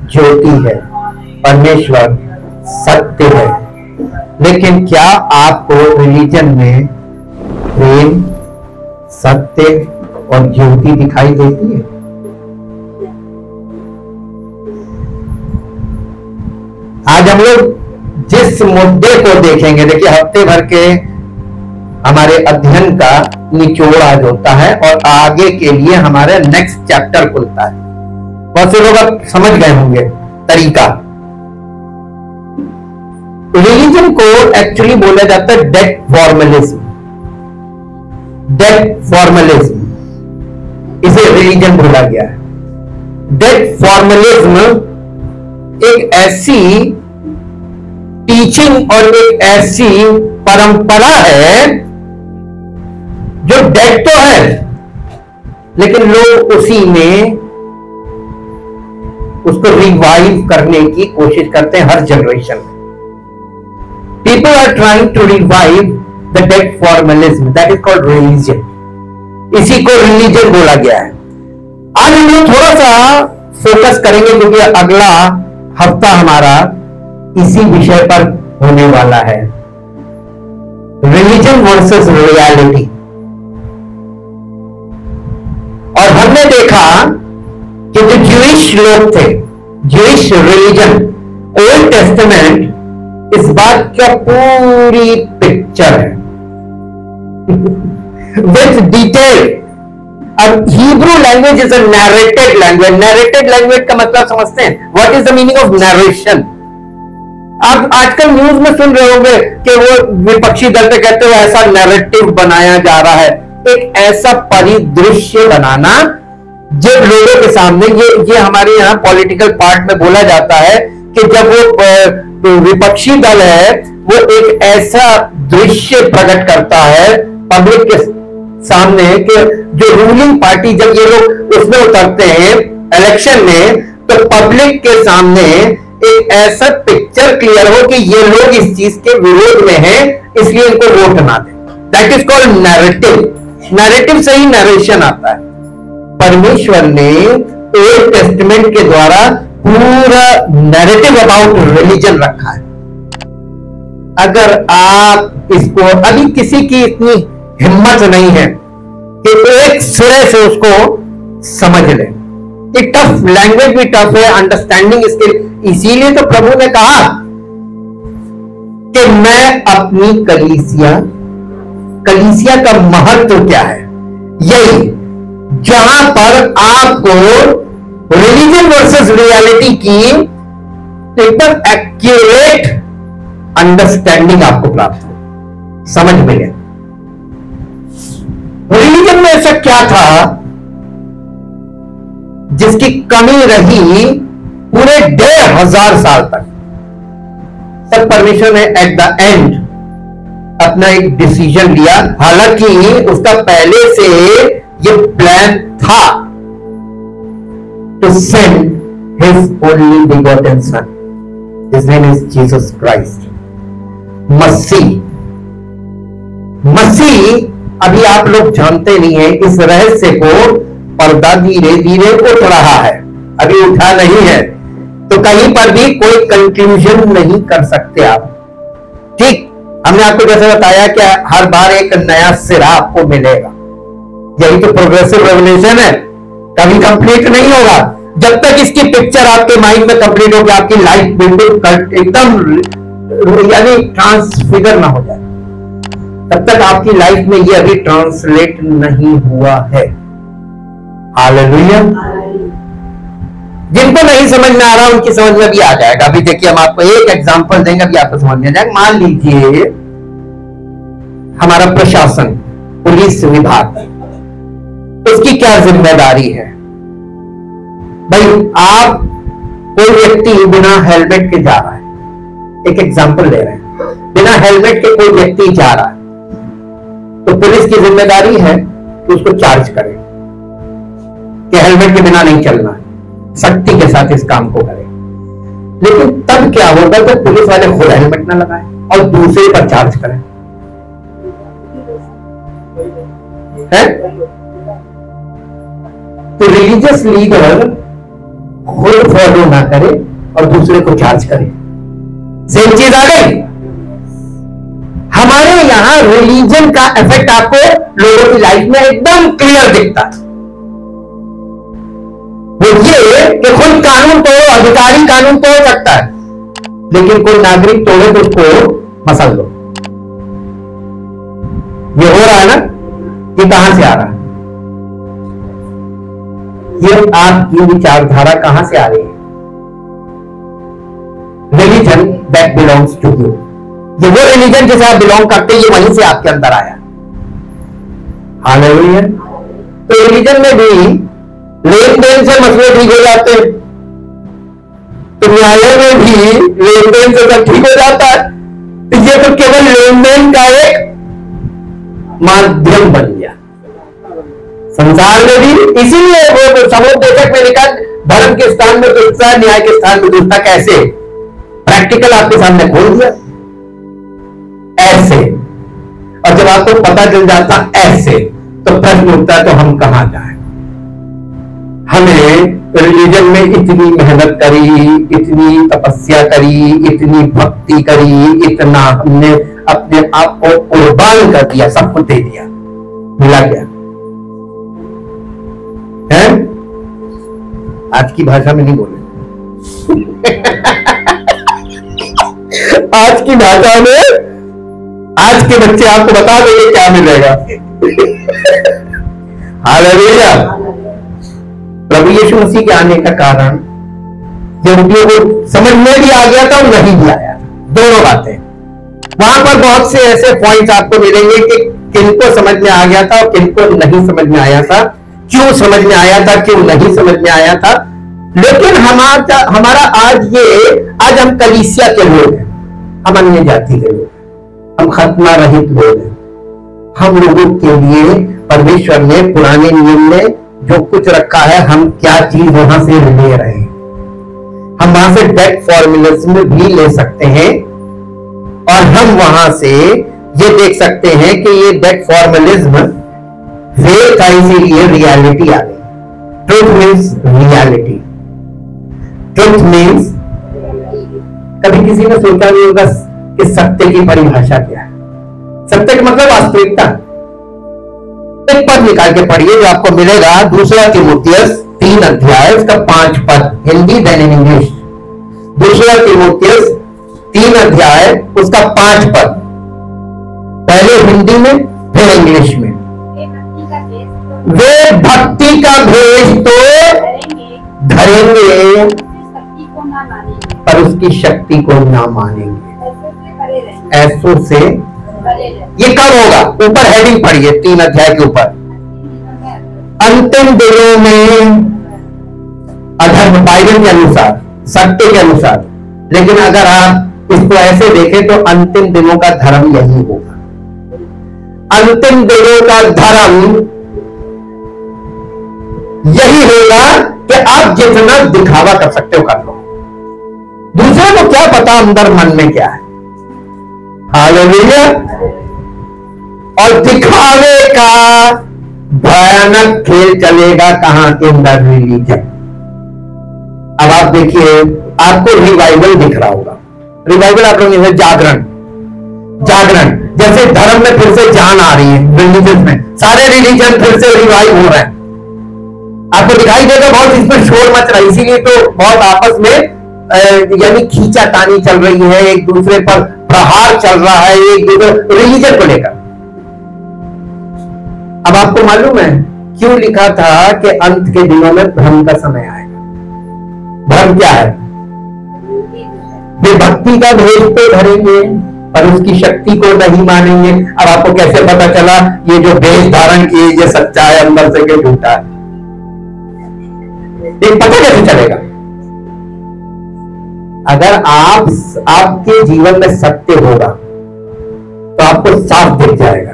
ज्योति है, परमेश्वर सत्य है। लेकिन क्या आपको रिलीजन में प्रेम, सत्य और ज्योति दिखाई देती है? आज हम लोग जिस मुद्दे को देखेंगे, देखिए हफ्ते भर के हमारे अध्ययन का निचोड़ आज होता है और आगे के लिए हमारे नेक्स्ट चैप्टर खुलता है। बहुत से लोग अब समझ गए होंगे तरीका। रिलीजन को एक्चुअली बोला जाता है डेड फॉर्मलिज्म। डेड फॉर्मलिज्म इसे रिलीजन बोला गया है। डेड फॉर्मलिज्म एक ऐसी टीचिंग और एक ऐसी परंपरा है जो डेड तो है, लेकिन लोग उसी में उसको रिवाइव करने की कोशिश करते हैं हर जनरेशन में। People are trying to revive the dead formalism, that is called religion. इसी को रिलीजन बोला गया है। आज हम लोग थोड़ा सा फोकस करेंगे क्योंकि अगला हफ्ता हमारा इसी विषय पर होने वाला है, रिलीजन वर्सेस रियलिटी। और हमने देखा कि जो ज्यूइश लोग थे, ज्यूइश रिलीजन, ओल्ड टेस्टामेंट इस बात का पूरी पिक्चर है विथ डिटेल। अब Hebrew language is a narrated language. Narrated language का मतलब समझते हैं? What is the meaning of narration? आप आजकल न्यूज में सुन रहे होंगे कि वो विपक्षी दल पे कहते हुए ऐसा नैरेटिव बनाया जा रहा है। एक ऐसा परिदृश्य बनाना जो लोगों के सामने, ये हमारे यहाँ पॉलिटिकल पार्ट में बोला जाता है कि जब वो विपक्षी दल है वो एक ऐसा दृश्य प्रकट करता है पब्लिक के सामने कि जो रूलिंग पार्टी, जब ये लोग उसमें उतरते हैं इलेक्शन में, तो पब्लिक के सामने एक ऐसा पिक्चर क्लियर हो कि ये लोग इस चीज के विरोध में हैं, इसलिए इनको वोट ना दें। That is called narrative. Narrative से ही नरेशन आता है। परमेश्वर ने ओल्ड टेस्टामेंट के द्वारा पूरा नैरेटिव अबाउट रिलीजन रखा है। अगर आप इसको, अभी किसी की इतनी हिम्मत नहीं है कि एक सिरे से उसको समझ ले, एक टफ लैंग्वेज भी टफ है, अंडरस्टैंडिंग इसके। इसीलिए तो प्रभु ने कहा कि मैं अपनी कलीसिया का महत्व क्या है, यही जहां पर आपको रिलीजन वर्सेस रियलिटी की एकदम एक्यूरेट अंडरस्टैंडिंग आपको प्राप्त हो, समझ में गया। रिलीजन में ऐसा क्या था जिसकी कमी रही पूरे 1500 साल तक? तब परमेश्वर ने एट द एंड अपना एक डिसीजन लिया। हालांकि उसका पहले से ये प्लान था to send his only begotten son, his name is Jesus Christ. मसीह अभी आप लोग जानते नहीं है, इस रहस्य को पर्दा धीरे धीरे उठ रहा है, अभी उठा नहीं है, तो कहीं पर भी कोई कंक्लूजन नहीं कर सकते आप। ठीक, हमने आपको जैसे बताया कि हर बार एक नया सिरा आपको मिलेगा। यही तो प्रोग्रेसिव रेवोल्यूशन है, कभी कंप्लीट नहीं होगा। जब तक इसकी पिक्चर आपके माइंड में कंप्लीट होगी, आपकी लाइफ बिल्कुल एकदम यानी ट्रांसफिगर ना हो जाए, तब तक आपकी लाइफ में ये अभी ट्रांसलेट नहीं हुआ है। हालेलुया। जिनको नहीं समझ में आ रहा उनकी समझ में भी आ जाएगा। अभी देखिए, हम आपको एक एग्जांपल देंगे, अभी आपको समझ में आ जाएगा। मान लीजिए हमारा प्रशासन, पुलिस विभाग, उसकी क्या जिम्मेदारी है? भाई, आप कोई व्यक्ति बिना हेलमेट के जा रहा है, एक एग्जांपल ले रहे हैं, बिना हेलमेट के कोई व्यक्ति जा रहा है, तो पुलिस की जिम्मेदारी है कि उसको चार्ज करे कि हेलमेट के बिना नहीं चलना है, सख्ती के साथ इस काम को करें। लेकिन तब क्या होगा जब पुलिस वाले खुद हेलमेट ना लगाएं और दूसरे पर चार्ज करें? है? तो रिलीजियस लीडर खुद फॉलो ना करे और दूसरे को चार्ज करे। सेम चीज आ गई। हमारे यहां रिलीजन का इफेक्ट आपको लोगों की लाइफ में एकदम क्लियर दिखता है। वो ये कि कोई कानून तोड़ो, अधिकारी कानून तोड़ सकता है, लेकिन कोई नागरिक तोड़े तो उसको मसल दो। ये हो रहा है ना? ये कहां से आ रहा है? ये आपकी विचारधारा कहां से आ रही है? Religion that belongs to you. ये वो रिलीजन जिसे आप बिलोंग करते हैं, ये वहीं से आपके अंदर आया। हालेलुया। तो रिलीजन में भी लेन देन से मसले ठीक हो जाते हैं, तो न्यायालय में भी लेन देन से सब ठीक हो जाता है। तो ये तो केवल लेन देन का एक माध्यम बन गया संसार में भी। इसीलिए वो समुपदेशक में लिखा, धर्म के स्थान में दूसरा, न्याय के स्थान में दूसरा। कैसे? प्रैक्टिकल आपके सामने खोल दिया ऐसे, और जब आपको पता चल जाता ऐसे, तो प्रश्न उठता है तो हम कहां जाएं? हमें रिलीजन में इतनी मेहनत करी, इतनी तपस्या करी, इतनी भक्ति करी, इतना हमने अपने आप को कुर्बान कर दिया, सब कुछ दे दिया, मिला क्या है? आज की भाषा में नहीं बोले आज की भाषा में आज के बच्चे आपको बता देंगे क्या मिलेगा। हालेलुया। प्रभु यीशु मसीह के आने का कारण यहूदियों को समझ में भी आ गया था और नहीं भी आया, दोनों बातें। वहां पर बहुत से ऐसे पॉइंट्स आपको मिलेंगे कि किनको समझ में आ गया था और किनको नहीं समझ में आया था, क्यों समझ में आया था, क्यों नहीं समझ में आया था। लेकिन हमारा आज हम कलीसिया के लोग हैं, हम अन्य जाति के लोग, हम खतना रहित लोग हैं। हम लोगों के लिए परमेश्वर ने पुराने नियम में जो कुछ रखा है, हम क्या चीज वहां से ले रहे हैं। हम वहां से डेट फॉर्मुलिज्म भी ले सकते हैं, और हम वहां से ये देख सकते हैं कि ये डेट फॉर्मुलिज्म फेल था, इसीलिए रियलिटी आ गई। Truth means reality. Truth means, कभी किसी ने सोचा नहीं होगा कि सत्य की परिभाषा क्या है। सत्य का मतलब वास्तविकता। एक पद निकाल के पढ़िए जो आपको मिलेगा, दूसरा तीमुथियुस 3 अध्याय उसका 5 पद, हिंदी देन इन इंग्लिश। दूसरा तीमुथियुस 3 अध्याय उसका 5 पद, पहले हिंदी में फिर इंग्लिश में। वे भक्ति का भेष तो धरेंगे पर उसकी शक्ति को ना मानेंगे। ऐसों से ये कब होगा? ऊपर हेडिंग पढ़िए 3 अध्याय के ऊपर, अंतिम दिनों में अधर्म, बाइबल के अनुसार, सत्य के अनुसार। लेकिन अगर आप इसको ऐसे देखें तो अंतिम दिनों का धर्म यही होगा। अंतिम दिनों का धर्म यही होगा कि आप जितना दिखावा कर सकते हो कर लो, दूसरे को क्या पता अंदर मन में क्या है। हालेलुया। और दिखावे का भयानक खेल चलेगा कहां? In the religion. अब आप देखिए, आपको रिवाइवल दिख रहा होगा। रिवाइवल आप लोग जागरण, जागरण जैसे धर्म में फिर से जान आ रही है। रिलीजन में सारे रिलीजन फिर से रिवाइव हो रहे हैं, आपको दिखाई देगा। बहुत इसमें शोर मच रहा है, इसीलिए तो बहुत आपस में यानी खींचातानी चल रही है, एक दूसरे पर प्रहार चल रहा है, एक दूसरे रिलीजन को लेकर। अब आपको मालूम है क्यों लिखा था कि अंत के दिनों में भ्रम का समय आएगा? भ्रम क्या है? वे भक्ति का भेष तो धरेंगे और उसकी शक्ति को नहीं मानेंगे। अब आपको कैसे पता चला ये जो भेष धारण किए ये सच्चा है अंदर से कि झूठा है? ये पता कैसे चलेगा? अगर आपके जीवन में सत्य होगा तो आपको साफ दिख जाएगा,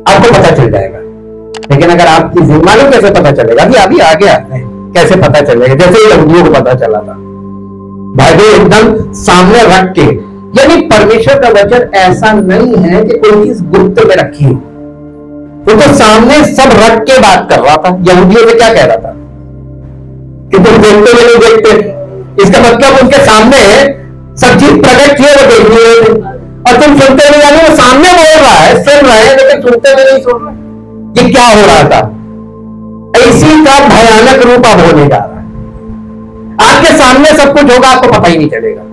आपको पता चल जाएगा। लेकिन अगर आपकी मालूम कैसे पता चलेगा? अभी आगे आते हैं कैसे पता चलेगा। जैसे यहूदियों को पता चला था, बाइबल एकदम सामने रख के, यानी परमेश्वर का वचन ऐसा नहीं है कि कोई चीज गुप्त में रखी हो, वो तो सामने सब रख के बात कर रहा था। यहूदियों से क्या कह रहा था? कि तुम देखते भी नहीं देखते। इसका मतलब उनके सामने सब चीज प्रकट किए वो देख रही है, और तुम सुनते नहीं, यानी वो सामने बोल रहा है, सुन रहे हैं, लेकिन सुनते भी नहीं सुन रहे। ये क्या हो रहा था? इसी का भयानक रूप अब होने जा रहा है। आपके सामने सब कुछ होगा, आपको पता ही नहीं चलेगा,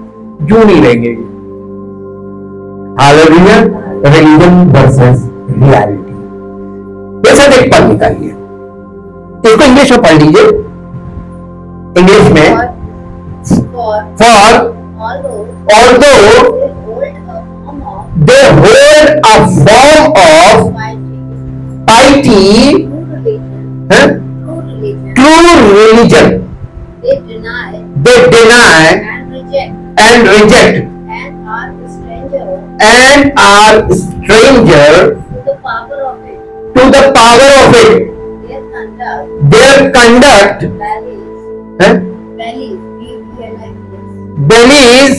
जू नहीं लेंगे। हालेलुया। रिलीजन वर्सेस रियलिटी, ऐसा एक पद निकालिए, इसको इंग्लिश में पढ़ लीजिए। इंग्लिश में, for although they hold a form of piety, true religion, they deny and reject and are stranger to the power of it. Their conduct believes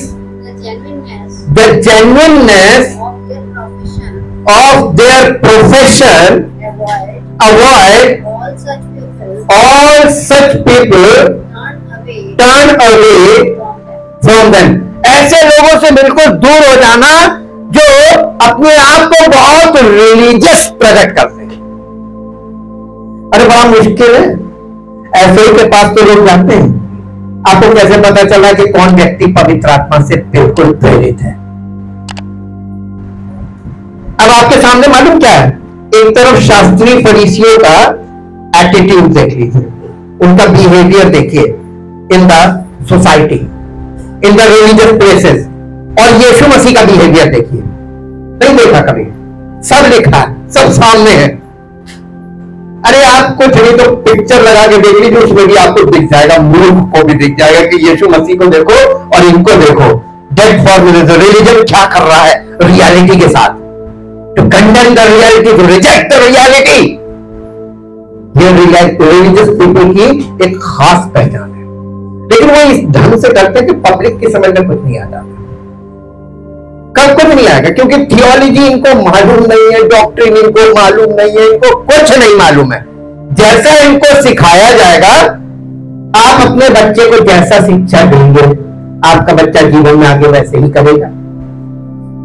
the genuineness of their profession. Avoid all such people, turn away from them. ऐसे लोगों से बिल्कुल दूर हो जाना जो अपने आप को बहुत रिलीजियस प्रकट करते हैं। अरे बड़ा मुश्किल है, ऐसे के पास तो लोग जाते हैं। आपको कैसे पता चला कि कौन व्यक्ति पवित्र आत्मा से बिल्कुल प्रेरित है? अब आपके सामने मालूम क्या है? एक तरफ शास्त्रीय फरीसियों का एटीट्यूड देख लीजिए, उनका बिहेवियर देखिए in the society, in the religious places, और यीशु मसीह का बिहेवियर देखिए। नहीं देखा कभी? सब लिखा है, सब सामने है। अरे आप कुछ नहीं तो पिक्चर लगा के देख लीजिए, उसमें भी आपको दिख जाएगा, मूर्ख को भी दिख जाएगा कि यीशु मसीह को देखो और इनको देखो। डेट फॉर रिलीजन क्या कर रहा है रियलिटी के साथ? To condemn the reality, to reject the reality. ये रिलीजियस पीपल की एक खास पहचान है, लेकिन वो इस ढंग से करते हैं कि पब्लिक की समझ में कुछ नहीं आता। कब कुछ नहीं आएगा, क्योंकि थियोलॉजी इनको मालूम नहीं है, डॉक्ट्रिन इनको मालूम नहीं है, इनको कुछ नहीं मालूम है। जैसा इनको सिखाया जाएगा, आप अपने बच्चे को जैसा शिक्षा देंगे, आपका बच्चा जीवन में आगे वैसे ही करेगा।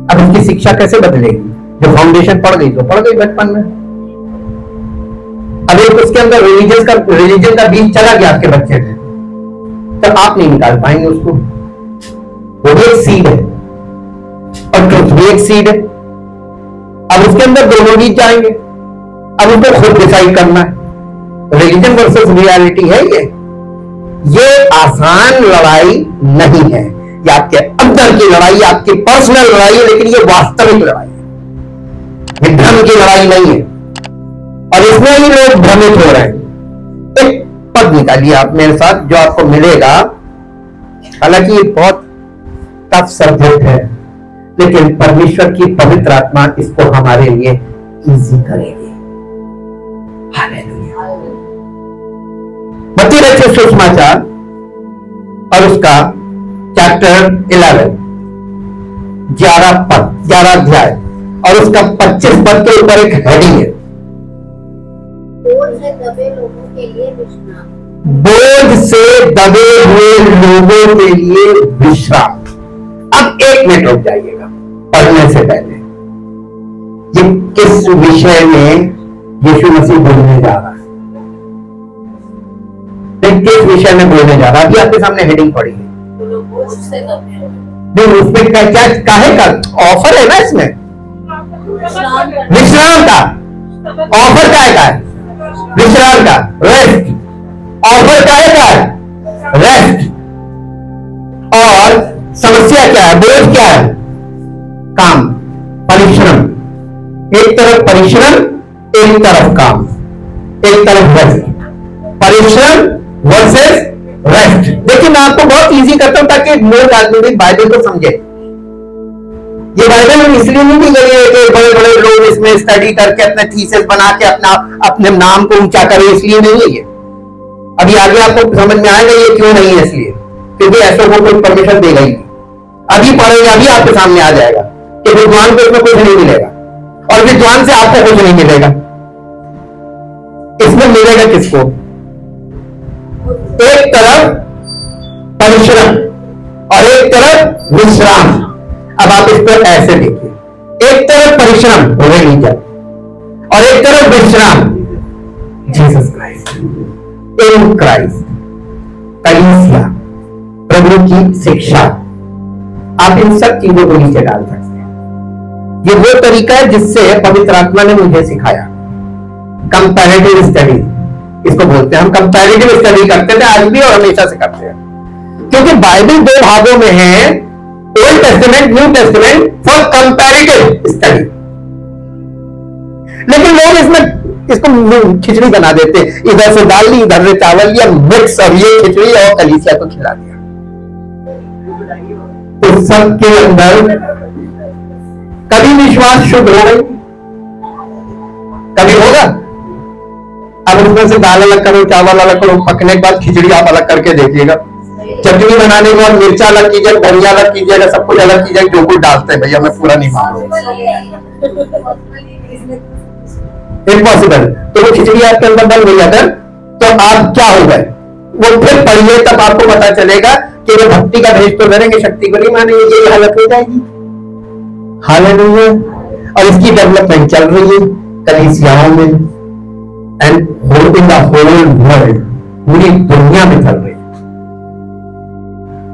अब इसकी शिक्षा कैसे बदलेगी? जो फाउंडेशन पड़ गई तो पड़ गई बचपन में। अब एक उसके अंदर रिलीजन का बीज चला गया आपके बच्चे में, तो आप नहीं निकाल पाएंगे उसको। वो भी एक सीड है और ट्रुथ भी एक सीड है। अब उसके अंदर दोनों बीज जाएंगे, अब उसको खुद डिसाइड करना है। रिलीजन वर्सेस रियलिटी है ये आसान लड़ाई नहीं है। ये आपके अंदर की लड़ाई, आपकी पर्सनल लड़ाई है, लेकिन ये वास्तविक लड़ाई है, ये भ्रम की लड़ाई नहीं है। और इसमें ही लोग भ्रमित हो रहे हैं। एक पद निकालिए आप मेरे साथ, जो आपको मिलेगा। हालांकि ये बहुत टफ सब्जेक्ट है, लेकिन परमेश्वर की पवित्र आत्मा इसको हमारे लिए इजी करेगी। हालेलुया। मत्ती रचित सुसमाचार और उसका चैप्टर 11 अध्याय और उसका 25 पद के ऊपर एक हेडिंग है, बोझ से दबे लोगों के लिए विश्राम। बोझ से दबे हुए लोगों के लिए विश्राम। अब 1 मिनट रुक जाइएगा पढ़ने से पहले। ये किस विषय में यीशु मसीह बोलने जा रहा है? किस विषय में बोलने जा रहा है? अभी आपके सामने हेडिंग पड़ी है। नहीं, उसमें क्या काहे का ऑफर है ना? इसमें विश्राम का ऑफर का है, विश्राम का, रेस्ट। ऑफर का है, रेस्ट। और समस्या क्या है? बोझ क्या है? काम, परिश्रम। एक तरफ परिश्रम, एक तरफ काम, एक तरफ रेस्ट। परिश्रम वर्सेस रेस्ट। देखिए मैं आपको बहुत इजी करता हूं ताकि मूल आदमी बाइबल को समझे। ये बाइबल इसलिए नहीं दी गई है कि बड़े बड़े लोग इसमें स्टडी करके अपने थीसिस बना के अपने नाम को ऊंचा करें, इसलिए नहीं है ये। अभी आगे आपको समझ में आएगा ये क्यों नहीं है, इसलिए क्योंकि ऐसा को कोई परमिशन देगा ही नहीं। अभी पढ़ेंगे, अभी आपके सामने आ जाएगा कि विद्वान को इसमें कुछ नहीं मिलेगा और विद्वान से आपको कुछ नहीं मिलेगा। इसमें मिलेगा किसको? एक तरफ परिश्रम और एक तरफ विश्राम। अब आप इसको ऐसे देखिए, एक तरफ परिश्रम रिलीजन और एक तरफ विश्राम जीसस क्राइस्ट, इन क्राइस्ट, कलीसिया, प्रभु की शिक्षा। आप इन सब चीजों को नीचे डाल सकते हैं। ये वो तरीका है जिससे पवित्र आत्मा ने मुझे सिखाया। कंपैरेटिव स्टडी इसको बोलते हैं। हम कंपैरेटिव स्टडी करते थे आज भी और हमेशा से करते हैं, क्योंकि बाइबल दो भागों में है, old testament, new testament, for comparative study. लेकिन लोग इसमें इसको खिचड़ी बना देते, इधर से दाल ली, इधर से चावल लिया, मिक्स, और ये खिचड़ी और कलीसिया को खिला दिया। तो सबके अंदर कभी विश्वास शुद्ध हो गई, कभी होगा। अब उसमें से दाल अलग करो, चावल अलग करो, पकने के बाद खिचड़ी आप अलग करके देखिएगा। चटनी बनाने के बाद मिर्चा अलग कीजिएगा, धनिया अलग कीजिएगा, सब कुछ अलग कीजिएगा। जो कुछ डालते हैं भैया, मैं पूरा नहीं मान रहा, इम्पॉसिबल। तो वो खिचड़ी आपके अंदर बन गई अगर, तो आप क्या हो गए वो फिर पढ़िए, तब आपको पता चलेगा कि वो भक्ति का भेष तो करेंगे, शक्ति को नहीं मानेंगे, ये हालत हो जाएगी। हालेलुया। और इसकी डेवलपमेंट चल रही है कलीसियाओं में and in the whole world, पूरी दुनिया में चल रही है।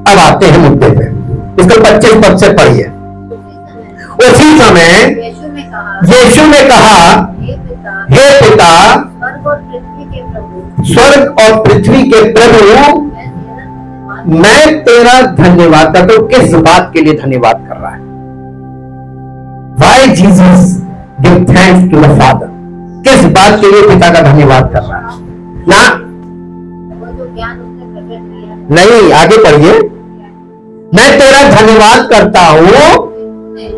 अब आते हैं मुद्दे पे, इसको 25 पद से पढ़िए। उसी समय यीशु ने कहा, हे पिता, स्वर्ग और पृथ्वी के प्रभु, मैं तेरा धन्यवाद करता हूं। किस बात के लिए धन्यवाद कर रहा है? Why Jesus give thanks to the Father? किस बात के लिए पिता का धन्यवाद कर रहा है? ना नहीं, आगे पढ़िए। मैं तेरा धन्यवाद करता हूं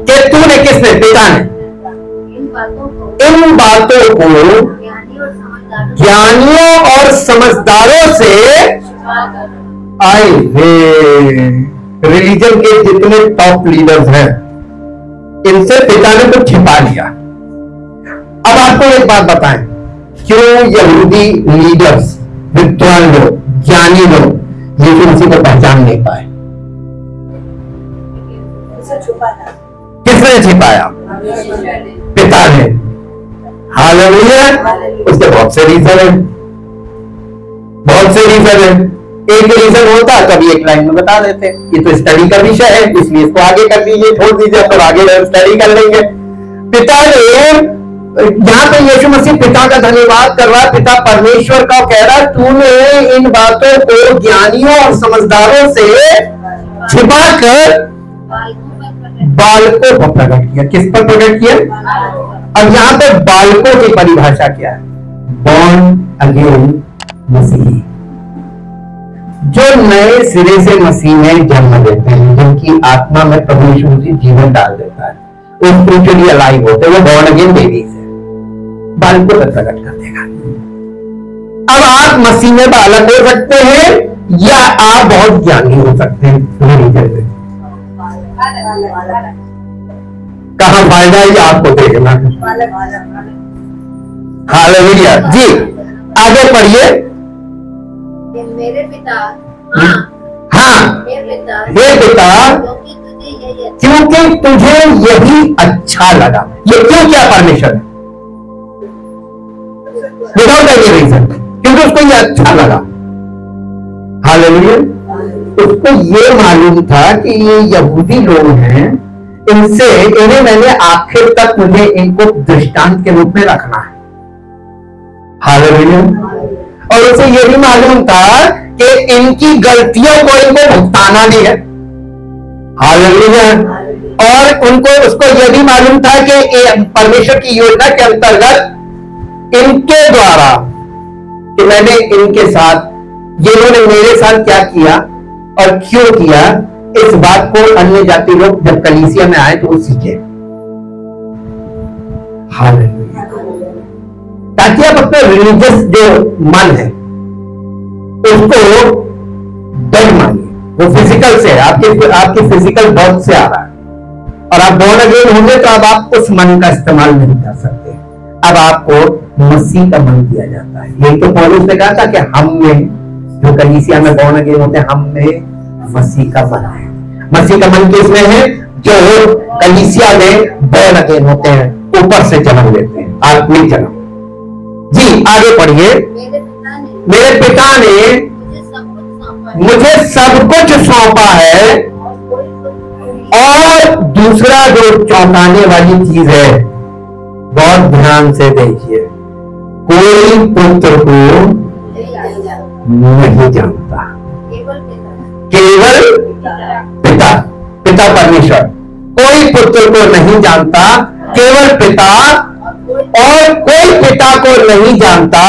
कि तूने, किसने? पिता ने इन बातों को ज्ञानियों और समझदारों से आए वे, रिलीजन के जितने टॉप लीडर्स हैं, इनसे पिता ने कुछ छिपा लिया। अब आपको एक बात बताएं, क्यों यहूदी लीडर्स, विद्वान लोग, ज्ञानी लोग यीशु मसीह को पहचान नहीं पाए? किसने छिपाया? पिता ने। हालेलुया। उसके बहुत से रीजन है, बहुत से रीजन है। एक रीजन होता कभी एक लाइन में बता देते, ये तो स्टडी का विषय है इसलिए इसको आगे कर लीजिए, छोड़ दीजिए, तो आगे स्टडी कर लेंगे। पिता ने, यहाँ पे यीशु मसीह पिता का धन्यवाद कर रहा है, पिता परमेश्वर का कह रहा है, तूने इन बातों को ज्ञानियों और समझदारों से छिपाकर बालकों पर प्रकट किया। किस पर प्रकट किया? अब यहाँ पे बालकों की परिभाषा क्या है? बॉर्न अगेन मसीही, जो नए सिरे से मसीह में जन्म लेते हैं, जिनकी आत्मा में प्रभु यीशु मसीह जीवन डाल देता है, वो स्पिरिचुअली अलाइव होते हैं, वो बॉर्न अगेन बेबीज है, बालकों पर प्रकट कर देगा। अब आप मसीह में बालक हो सकते हैं या आप बहुत ज्ञानी हो सकते हैं। कहां फायदा है आपको देखना। हालेलुया जी। आगे पढ़िए। मेरे पिता, हाँ, हे पिता, क्योंकि तुझे यही अच्छा लगा। ये क्यों किया परमेश्वर ने? विदाउट एनी रीजन, क्योंकि उसको ये अच्छा लगा। हालेलुया। उसको ये मालूम था कि ये यहूदी लोग हैं, इन्हें मैंने आखिर तक मुझे इनको दृष्टांत के रूप में रखना है। हालेलुया। और उसे ये भी मालूम था कि इनकी गलतियों को इनको भुगताना भी है। हालेलुया। और उनको, उसको यह भी मालूम था कि परमेश्वर की योजना के अंतर्गत इनके द्वारा, कि मैंने इनके साथ, जिन्होंने मेरे साथ क्या किया और क्यों किया, इस बात को अन्य जाति लोग जब कलीसिया में आए तो वो सीखे। हालेलुया। ताकि आप अपने रिलीजियस जो मन है उसको डर मानिए, वो फिजिकल से है, आपकी फिजिकल बर्थ से आ रहा है, और आप बॉर्न अगेन होंगे तो अब आप उस मन का इस्तेमाल नहीं कर सकते। अब आपको मसीह का मन दिया जाता है। यही तो पौलुस ने कहा था कि हम में जो कलीसिया में बॉर्न अगेन होते हैं, हम में मसीह का मन है। मसीह का मन किसमें है? जो कलीसिया में बॉर्न अगेन होते हैं, ऊपर से जन्म लेते हैं, आत्मिक जन्म। जी आगे पढ़िए। मेरे पिता ने मुझे सब कुछ सौंपा है, और दूसरा जो चौंकाने वाली चीज है, बहुत ध्यान से देखिए, कोई पुत्र को नहीं जानता, केवल पिता, पिता परमेश्वर। कोई पुत्र को नहीं जानता, केवल पिता, और कोई पिता को नहीं जानता,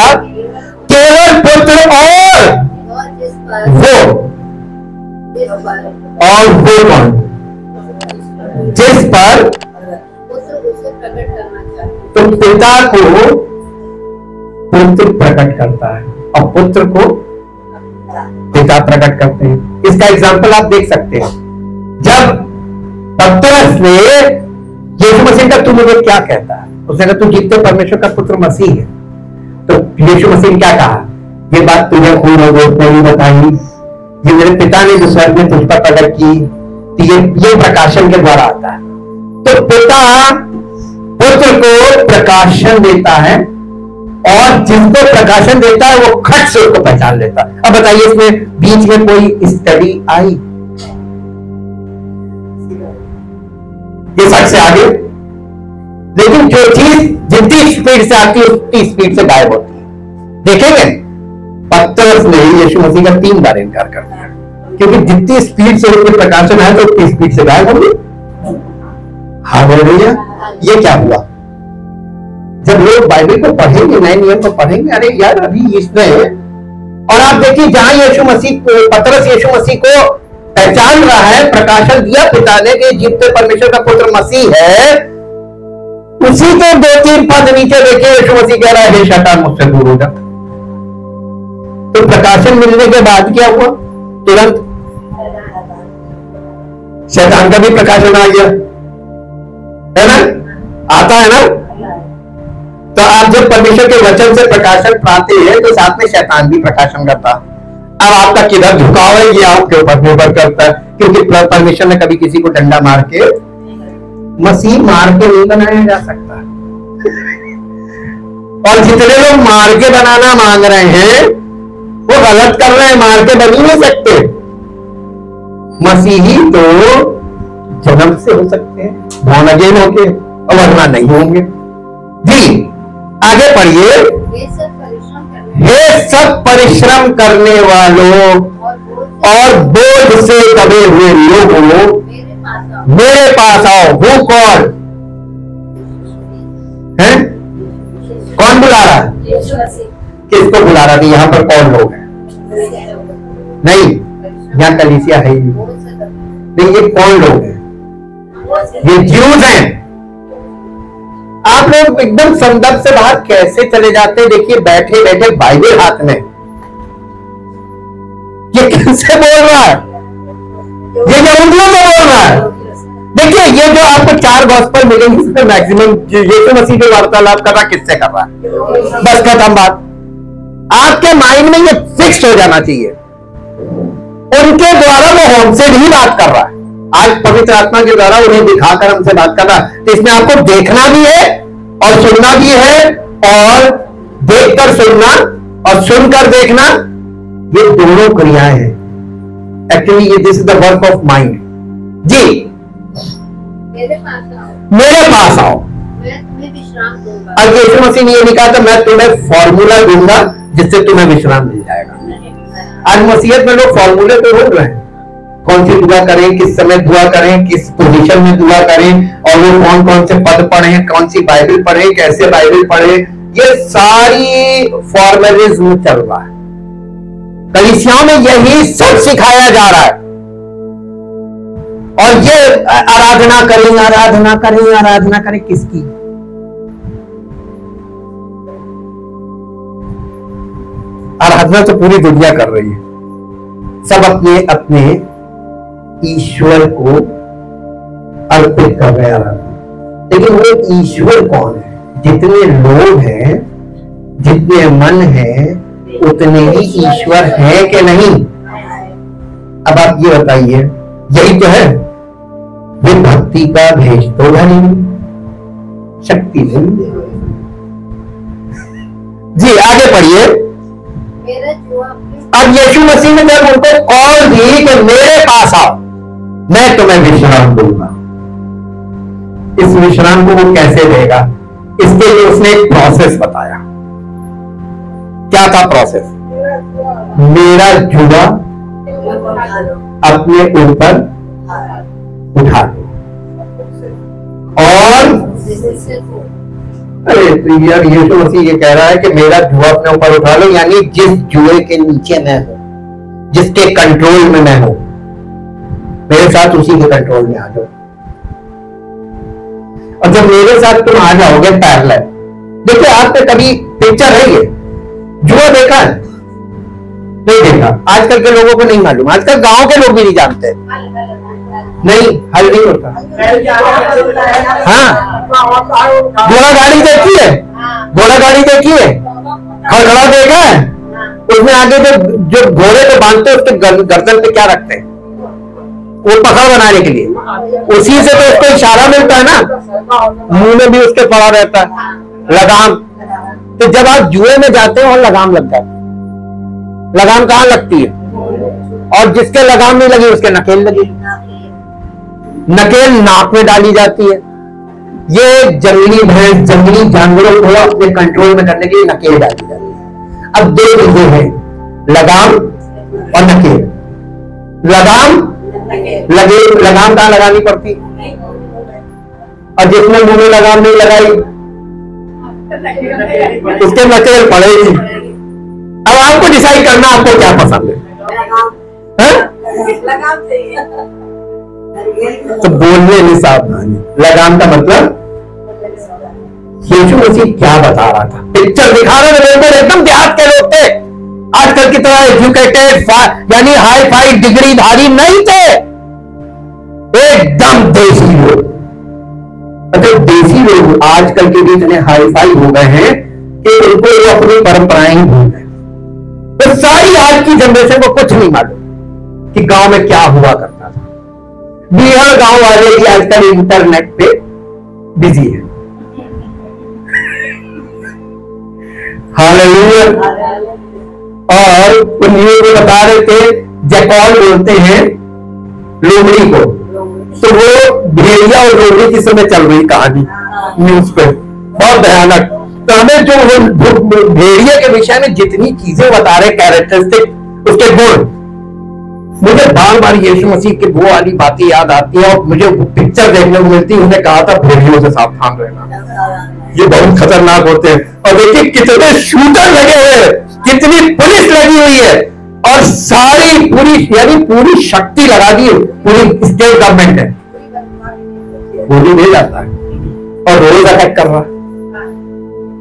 केवल पुत्र, और वो कौन? जिस पर तो पिता को पुत्र प्रकट करता है, और पुत्र को पिता प्रकट करते हैं। इसका एग्जाम्पल आप देख सकते हैं। जब पतरस ने यीशु मसीह का तू मुझे क्या कहता है, उसने कहा तू जीते परमेश्वर का पुत्र मसीह है। तो यीशु मसीह ने क्या कहा? ये बात तुझे खून हो गई बताई, ये मेरे पिता ने जो स्वर्ग में तुझ पर प्रकट की, ये प्रकाशन के द्वारा आता है। तो पिता पुत्र को प्रकाशन देता है, और जिसको प्रकाशन देता है वो खट से उसको पहचान लेता है। अब बताइए, इसमें बीच में कोई स्टडी आई? ये सच से आगे, लेकिन जो चीज जितनी स्पीड से आती है उतनी स्पीड से गायब होती है। देखेंगे पतरस ने यीशु मसीह का 3 बार इनकार कर दिया, क्योंकि जितनी स्पीड से उसके प्रकाशन है तो उतनी स्पीड से गायब होंगे। हालेलुया। ये क्या हुआ? जब लोग बाइबल को पढ़ेंगे, नए नियम को पढ़ेंगे, अरे यार अभी इसने, और आप देखिए जहां यीशु मसीह, पतरस यीशु मसीह को पहचान रहा है, प्रकाशन दिया पिता ने कि जीवते परमेश्वर का पुत्र मसीह है, उसी के 2-3 पद नीचे देखिए यीशु मसीह कह रहा है, हे शैतान मुझसे दूर हो जा। तो प्रकाशन मिलने के बाद क्या हुआ? तुरंत शैतान का भी प्रकाशन आ गया, है ना? आता है ना? तो आप जब परमेश्वर के वचन से प्रकाशन पाते हैं तो साथ में शैतान भी प्रकाशन करता। अब आपका किधर झुकाव है ये आपके ऊपर निर्भर करता है, क्योंकि परमेश्वर ने कभी किसी को डंडा मार के, मसीह मार के नहीं बनाया जा सकता। और जितने लोग मार के बनाना मांग रहे हैं वो गलत कर रहे हैं, मार के बन ही नहीं सकते। मसीही तो जन्म से हो सकते हैं, बॉर्न अगेन होके, और वरना नहीं होंगे। जी आगे पढ़िए। हे सब परिश्रम करने वालों और बोझ से दबे हुए लोगों, मेरे पास आओ। वो कौन है? कौन बुला रहा है? किसको बुला रहा है? यहां पर कौन लोग हैं? नहीं, यहाँ कलीसिया है ही नहीं। ये कौन लोग हैं? ये ज्यूज हैं। आप लोग एकदम संदर्भ से बाहर कैसे चले जाते हैं? देखिए बैठे बैठे बाइबल हाथ में, ये किससे बोल रहा है? ये यहूदियों से बोल रहा है। देखिए ये जो आपको 4 गॉस्पेल मिलेंगे, इसमें मैक्सिमम यीशु मसीह जो वार्तालाप कर रहा है किससे कर रहा है? बस खत्म बात। आपके माइंड में ये फिक्स हो जाना चाहिए, उनके द्वारा वो हमसे नहीं बात कर रहा है। आज पवित्र आत्मा के द्वारा उन्हें दिखाकर हमसे बात कर रहा है। तो इसमें आपको देखना भी है और सुनना भी है, और देखकर सुनना और सुनकर देखना, ये दोनों क्रियाएं हैं। एक्चुअली ये this is the work of mind. जी मेरे पास आओ, मैं तुम्हें विश्राम दूंगा। अब यीशु मसीह ने ये नहीं कहा था मैं तुम्हें फॉर्मूला दूंगा जिससे तुम्हें विश्राम मिल जाएगा। आज मसीहत में लोग फॉर्मूले पे बोल रहे हैं, कौन सी दुआ करें, किस समय दुआ करें, किस पोजीशन में दुआ करें, और वो कौन कौन से पद पढ़े, कौन सी बाइबल पढ़े, कैसे बाइबल पढ़े, ये सारी फॉर्मेलिज्म चल रहा है। कलीसियाओं में यही सब सिखाया जा रहा है। और ये आराधना करें, आराधना करें, आराधना करें, किसकी? आराधना तो पूरी दुनिया कर रही है, सब अपने अपने ईश्वर को अर्पित कर रहे हैं आराधना। लेकिन वो ईश्वर कौन है? जितने लोग हैं, जितने मन हैं, उतने ही ईश्वर है कि नहीं? अब आप ये बताइए, यही तो है, वे भक्ति का भेज तो धनी, शक्ति नहीं। जी आगे पढ़िए। मेरा जो अब यीशु मसीह ने जब उनको कॉल दी कि मेरे पास आओ, मैं तुम्हें विश्राम दूंगा, इस विश्राम को वो कैसे देगा, इसके लिए उसने एक प्रोसेस बताया। क्या था प्रोसेस? मेरा जुआ अपने ऊपर उठा लो। और अरे तो यार यीशु मसीह ये कह रहा है कि मेरा जुआ अपने ऊपर उठा लो, यानी जिस जुए के नीचे मैं हूं, जिसके कंट्रोल में मैं हूं, मेरे साथ उसी के कंट्रोल में आ जाओ। और जब मेरे साथ तुम आ जाओगे पैरेलल, देखिए आपने कभी पिक्चर है ये जुआ देखा है? नहीं देखा। आजकल के लोगों को नहीं मालूम, आजकल गांव के लोग भी नहीं जानते। नहीं, हल नहीं होता। हाँ, घोड़ा गाड़ी देखी है? घोड़ा गाड़ी देखी है? खड़खड़ा देखा है? उसमें आगे जो घोड़े को बांधते हैं उसके गर्दन पे क्या रखते हैं? वो पकड़ बनाने के लिए, उसी से तो उसको इशारा मिलता है ना, मुंह में भी उसके पड़ा रहता है लगाम। तो जब आप जुए में जाते हो और लगाम लगता है, लगाम कहां लगती है? और जिसके लगाम नहीं लगी उसके नकेल लगी, नकेल नाक में डाली जाती है। ये जंगली भैंस, जंगली जानवरों को अपने कंट्रोल में करने के लिए नकेल डाली जाती है। अब दो चीजें हैं, लगाम और नकेल। लगाम कहां लगानी पड़ती? और जिसने मुंह में लगाम नहीं लगाई उसके नकेल पड़ेगी। अब आपको डिसाइड करना आपको क्या पसंद है? तो बोलने में सावधानी। लगाम का मतलब यीशु मसीह क्या बता रहा था? पिक्चर दिखा रहे थे, बिल्कुल एकदम देहात के लोग थे, आजकल की तरह एजुकेटेड यानी हाई फाई डिग्रीधारी नहीं थे, एकदम देसी लोग। अगर देसी लोग आजकल के भी इतने हाई फाई हो गए हैं कि उनको वो अपनी परंपराएं ही भूल गए। तो सारी आज की जनरेशन को कुछ नहीं मालूम कि गांव में क्या हुआ करता था। बिहार गांव वाले भी आजकल इंटरनेट पे बिजी है। हालेलुया। और न्यूज में बता रहे थे, जैकॉल बोलते हैं लोमड़ी को, तो वो भेड़िया और लोमड़ी की समय चल रही कहानी न्यूज पे, बहुत भयानक। तो हमें जो भेड़िया के विषय में जितनी चीजें बता रहे, कैरेक्टरिस्टिक, उसके गुण, मुझे बार बार यीशु मसीह की वो वाली बातें याद आती है और मुझे पिक्चर देखने को मिलती है। उन्हें कहा था भेड़ियों से सावधान रहना, ये बहुत खतरनाक होते हैं। और देखिए कितने शूटर लगे हुए हैं, कितनी पुलिस लगी हुई है, और सारी पूरी यानी पूरी शक्ति लगा दी, पूरी स्टेट गवर्नमेंट है, गोली ले जाता है और रोज अटैक कर रहा है।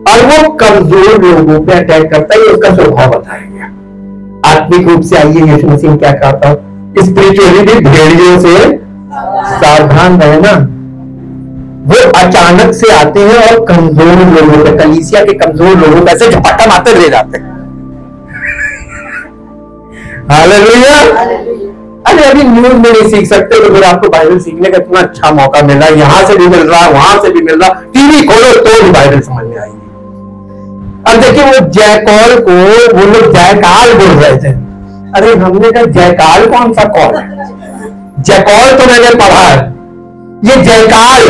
और वो कमजोर लोगों पे अटैक करता है, उसका स्वभाव बताया गया। आत्मिक रूप से आइए, यीशु मसीह क्या कहता है? स्पिरिचुअली भी भेड़ियों से सावधान रहना। वो अचानक से आते हैं और कमजोर लोगों पे, कलीसिया के कमजोर लोगों पे ऐसे झपट्टा मारते ले जाते हैं। हालेलुया। अरे अभी न्यूज में नहीं सीख सकते तो फिर आपको बाइबल सीखने का इतना अच्छा मौका मिल रहा है, यहां से भी मिल रहा है, वहां से भी मिल रहा, टीवी खोलो तो भी बाइबल समझ में आएगी। अब देखिए वो जयकॉल को वो लोग जयकाल बोल रहे थे। अरे हमने कहा जयकाल कौन सा कॉल है? जयकॉल तो मैंने पढ़ा है, ये जयकाल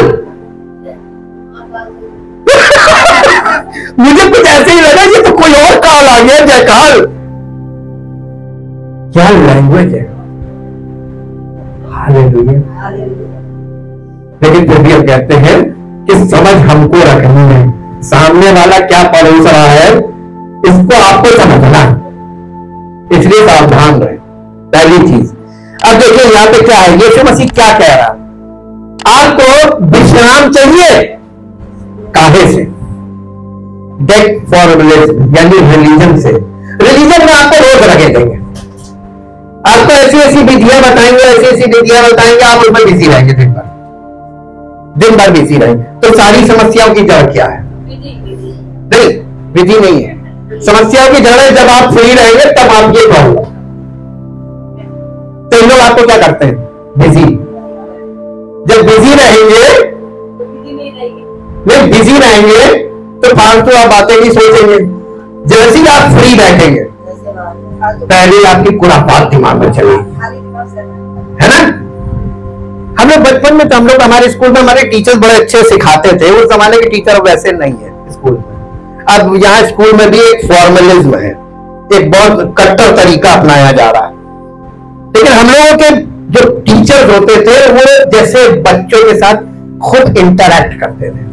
मुझे कुछ ऐसे ही लगा, ये तो कोई और काल आ गया, जयकाल। क्या लैंग्वेज है। हालेलुया। लेकिन फिर भी हम कहते हैं कि समझ हमको रखनी है, सामने वाला क्या परोस रहा है इसको आपको समझना है, इसलिए सावधान रहे। पहली चीज। अब देखिए यहां पे क्या है, यीशु मसीह क्या कह रहा है? आपको विश्राम चाहिए, काहे से? डेट फॉर रिलीजन, यानी रिलीजन से। रिलीजन में आपको रोज लगे देंगे, आपको ऐसी ऐसी विधियां बताएंगे, ऐसी ऐसी विधियां बताएंगे, आप उसमें बिजी रहेंगे, दिन भर बिजी रहेंगे। तो सारी समस्याओं की जड़ क्या है? नहीं, विधि नहीं है, समस्याओं की जड़ है जब आप फ्री रहेंगे तब आप ये कहोगे। तो इन लोग आपको क्या करते हैं? बिजी। जब बिजी रहेंगे, नहीं बिजी रहेंगे तो फालतू आप बातें नहीं सोचेंगे। जैसे ही आप फ्री बैठेंगे पहले आपकी खुराफात दिमाग में चलेगी, है ना। हम लोग बचपन में तो हम लोग हमारे स्कूल में हमारे टीचर्स बड़े अच्छे सिखाते थे। उस जमाने के टीचर वैसे नहीं है स्कूल में। अब यहाँ स्कूल में भी एक फॉर्मलिज्म है, एक बहुत कट्टर तरीका अपनाया जा रहा है। लेकिन हम लोगों के जो टीचर्स होते थे वो जैसे बच्चों के साथ खुद इंटरैक्ट करते थे।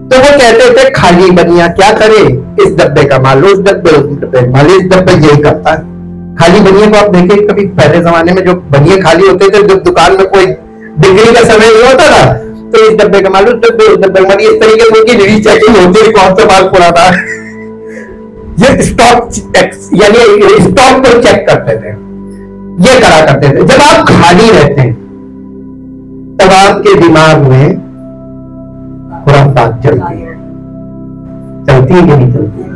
तो वो कहते थे खाली बनिया क्या करे, इस डब्बे का माल उस डब्बे का माल, इस डब्बे यही करता है। खाली बनिया को आप देखें कभी, पहले जमाने में जो बनिए खाली होते थे, जब दुकान में कोई बिक्री का समय नहीं होता था तो इस डब्बे का माल उस डब्बे, उस डब्बे का माल, इस तरीके से उनकी रीचेकिंग होती थी कौन सा माल पूरा था। ये स्टॉक यानी स्टॉक को चेक करते थे, ये करा करते थे। जब आप खाली रहते हैं तब आपके दिमाग में खुराफात चलती है, चलती है कि नहीं चलती है?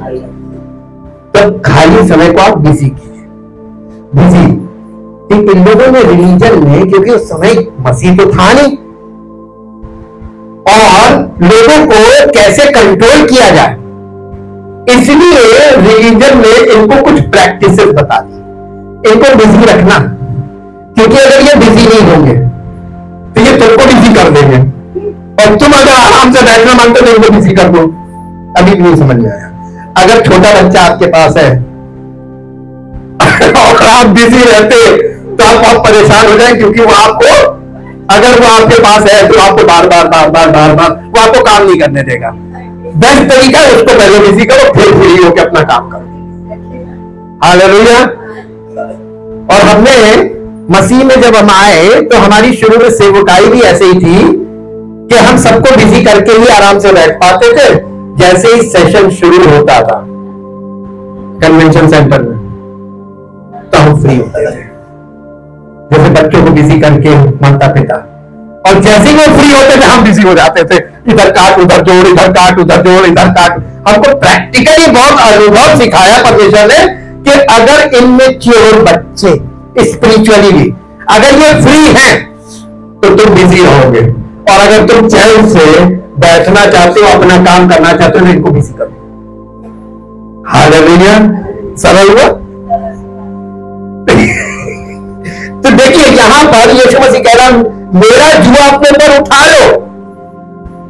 तब खाली समय को आप बिजी कीजिए, बिजी। इन लोगों ने रिलीजन में, क्योंकि उस समय मसीह तो था नहीं, और लोगों को कैसे कंट्रोल किया जाए इसलिए रिलीजन में इनको कुछ प्रैक्टिसेस बता दी, इनको बिजी रखना। क्योंकि अगर ये बिजी नहीं होंगे तो ये तुमको बिजी कर देंगे, और तुम अगर आराम से बैठना मांगते हो तो इनको बिजी कर दो। अभी भी नहीं समझ में आया। अगर छोटा बच्चा आपके पास है और आप बिजी रहते तो आप बहुत परेशान हो जाए, क्योंकि वो आपको, अगर वो आपके पास है तो आपको बार बार वो आपको काम नहीं करने देगा। बेस्ट तरीका है उसको पहले बिजी करो, फिर फ्री होकर अपना काम करो। हालेलुया। और हमने मसीह में जब हम आए तो हमारी शुरू में सेवकाई भी ऐसे ही थी कि हम सबको बिजी करके ही आराम से बैठ पाते थे। जैसे ही सेशन शुरू होता था कन्वेंशन सेंटर में तो हम फ्री होते थे, जैसे बच्चों को बिजी करके माता पिता, और जैसे ही वो फ्री होते थे हम बिजी हो जाते थे। इधर काट उधर जोड़, इधर काट उधर जोड़, इधर काट। हमको प्रैक्टिकली बहुत अनुभव सिखाया परमेश्वर ने कि अगर इनमें चोर बच्चे स्पिरिचुअली भी अगर ये फ्री हैं तो तुम बिजी रहोगे, और अगर तुम चैन से बैठना चाहते हो, अपना काम करना चाहते हो तो इनको बिजी करो। हालेलुया। सरल हुआ। तो देखिए यहां पर यीशु मसीह कह रहा मेरा जुआ अपने ऊपर उठा लो।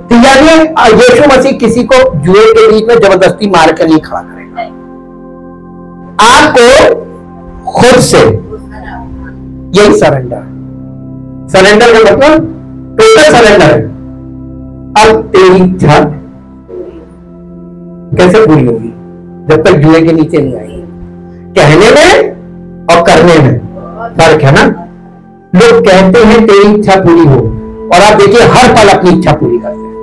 तो यानी यीशु मसीह किसी को जुए के बीच में जबरदस्ती मार कर नहीं खड़ा करेगा। आपको खुद से यही सरेंडर, सरेंडर का मतलब टोटल सरेंडर है। अब तेरी इच्छा कैसे पूरी होगी जब तक जुए के नीचे नहीं आएगी? कहने में और करने में फर्क है ना। लोग कहते हैं तेरी इच्छा पूरी हो, और आप देखिए हर पल अपनी इच्छा पूरी करते हैं।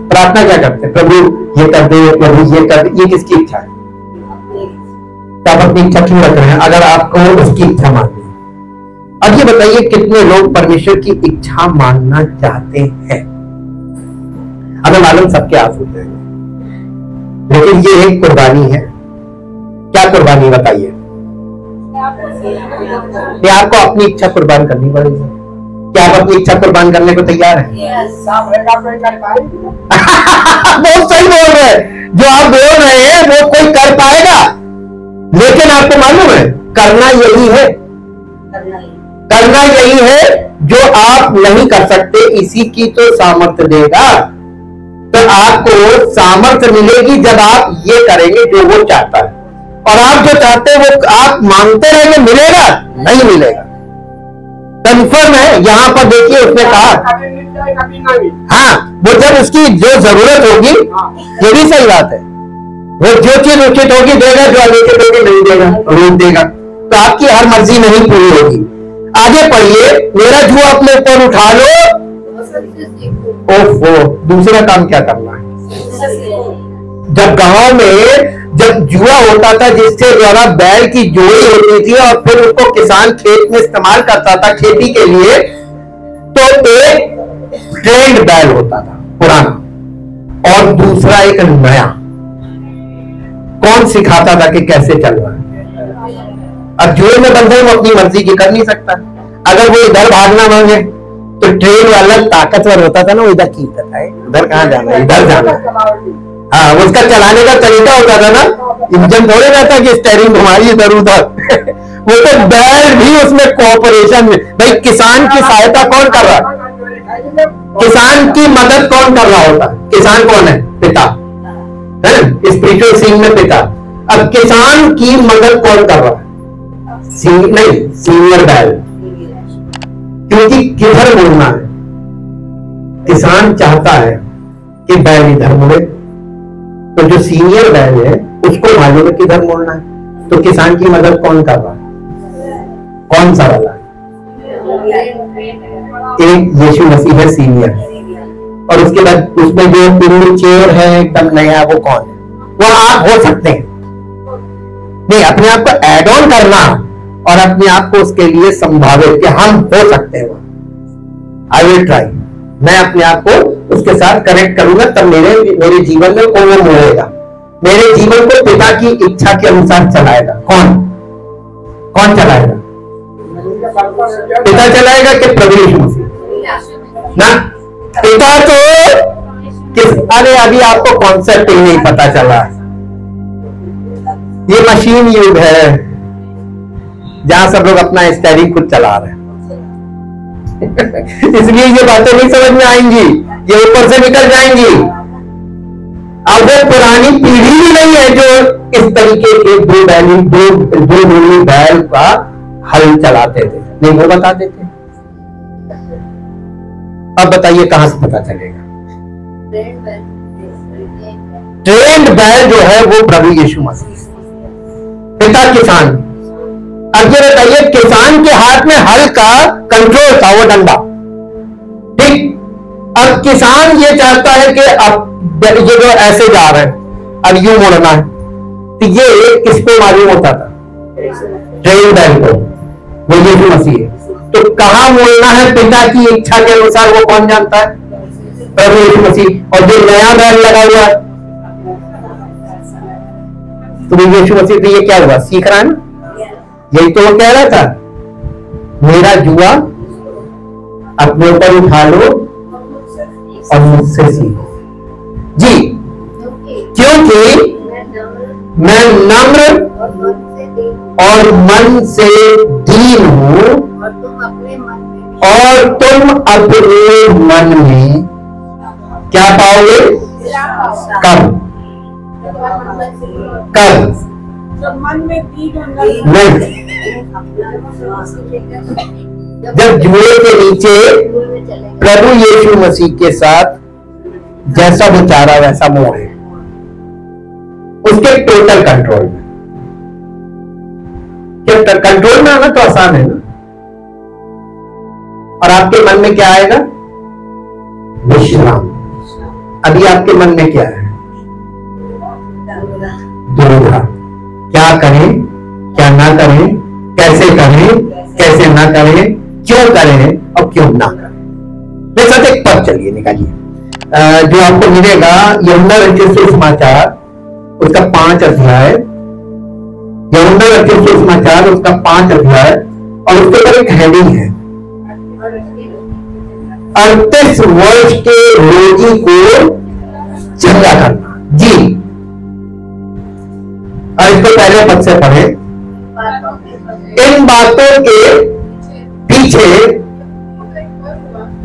प्रार्थना क्या करते हैं? प्रभु ये कर दे, प्रभु ये कर दे। ये किसकी इच्छा है? तो आप अपनी इच्छा क्यों रख रहे हैं अगर आपको उसकी इच्छा माननी? अब ये बताइए कितने लोग परमेश्वर की इच्छा मानना चाहते हैं? हमें मालूम सबके हाथ होते हैं, लेकिन ये एक कुर्बानी है। क्या कुर्बानी बताइए? ये आपको अपनी इच्छा कुर्बान करनी पड़ेगी। क्या आप अपनी इच्छा कुर्बान करने को तैयार हैं? बहुत सही बोल रहे हैं। जो आप बोल रहे हैं वो कोई कर पाएगा, लेकिन आपको मालूम है करना यही है, करना यही है जो आप नहीं कर सकते। इसी की तो सामर्थ्य देगा। तो आपको सामर्थ्य मिलेगी जब आप ये करेंगे जो वो चाहता है, और आप जो चाहते हैं वो आप मांगते रहेंगे, मिलेगा नहीं मिलेगा कंफर्म है। यहां पर देखिए उसने कहा हाँ, वो जब उसकी जो जरूरत होगी, ये भी सही बात है, वो जो चीज उचित होगी देगा, जो अनुचित होगी नहीं देगा, रोक देगा। तो आपकी हर मर्जी नहीं पूरी होगी। आगे पढ़िए, मेरा जुआ अपने ऊपर उठा लो। ओफो, दूसरा काम क्या करना है? जब गांव में जब जुआ होता था जिससे द्वारा बैल की जोड़ी होती थी और फिर उसको किसान खेत में इस्तेमाल करता था खेती के लिए, तो एक ट्रेंड बैल होता था पुराना और दूसरा एक नया। कौन सिखाता था कि कैसे चलना है? अब जुए में बंधे वो अपनी मर्जी की कर नहीं सकता। अगर वो इधर भागना मांगे तो ट्रेन वाला ताकतवर होता था ना, वो इधर खींचता था, उधर कहाँ जाना है, इधर जाना है। हाँ, उसका चलाने का तरीका होता था ना, इंजन थोड़े रहता कि स्टेयरिंग घुमाई इधर उधर। वो तो बैल भी उसमें कोऑपरेशन में। भाई किसान की सहायता कौन कर रहा है? किसान की मदद कौन कर रहा होता? किसान कौन है? पिता है, स्पिरिचुअल सीन में पिता। अब किसान की मदद कौन कर रहा है? नहीं, सीनियर बैल। क्योंकि किधर मुड़ना है? किसान चाहता है कि बैल इधर मुड़े, तो जो सीनियर बैल है उसको मालूम है किधर मुड़ना है। तो किसान की मदद कौन कर रहा है? कौन सा वाला? एक यीशु मसीह है सीनियर, और उसके बाद उसमें जो इमेच्योर है एकदम नया, वो कौन है? वो आप हो सकते हैं। नहीं, अपने आप को एड ऑन करना और अपने आप को उसके लिए संभावित कि हम हो सकते हैं। आई विल ट्राई, मैं अपने आप को उसके साथ कनेक्ट करूंगा, तब मेरे जीवन में वो मुड़ेगा, मेरे जीवन को पिता की इच्छा के अनुसार चलाएगा। कौन चलाएगा? पिता चलाएगा कि प्रभु यीशु मसीह? ना, पिता तो अरे अभी आपको कॉन्सेप्ट ही नहीं पता चला। ये मशीन युग है जहां सब लोग अपना स्टीयरिंग खुद चला रहे हैं। इसलिए ये बातें नहीं समझ में आएंगी, ये ऊपर से निकल जाएंगी। अब वो पुरानी पीढ़ी भी नहीं है जो इस तरीके के दो बैल का हल चलाते थे, नहीं वो बताते थे। अब बताइए कहां से पता चलेगा? ट्रेंड बैल जो है वो प्रभु यीशु मसीह, पिता किसान। अब ये बताइए, किसान के हाथ में हल का कंट्रोल था, वो डंडा, ठीक। अब किसान ये चाहता है कि अब ये जो ऐसे जा रहे हैं, अब यूं मुड़ना है, तो ये किसको मालूम होता था? ट्रेन बैल को, वो यीशु मसीह है। तो कहां मुड़ना है पिता की इच्छा के अनुसार, वो कौन जानता है? प्रभु यीशु मसीह। और जो नया बैल लगा हुआ है तो यीशु मसीह, तो ये क्या हुआ? सीख रहा है ना, यही तो वो कह रहा था, मेरा जुआ अपने ऊपर उठा लो और मुझसे सीखो। जी, क्योंकि मैं नम्र और मन से दीन हूं, और तुम अपने मन में क्या पाओगे? कब? जब मन में नहीं, जब जुए के नीचे प्रभु यीशु मसीह के साथ जैसा वो चाह रहा वैसा मोड़े, उसके टोटल कंट्रोल में। क्या कंट्रोल में आना तो आसान है ना। और आपके मन में क्या आएगा? विश्राम। अभी आपके मन में क्या है? दुविधा। क्या करें, क्या ना करें, कैसे करें, कैसे ना करें, क्यों करें और क्यों ना करें। मेरे साथ एक पद चलिए निकालिए, जो आपको मिलेगा यूहन्ना रचित सुसमाचार उसका 5 अध्याय, यूहन्ना रचित सुसमाचार उसका 5 अध्याय, और उसके ऊपर एक हेडिंग है, 38 वर्ष के रोगी को चंगा करना। जी, और इसको पहले पद से पढ़े। इन बातों के पीछे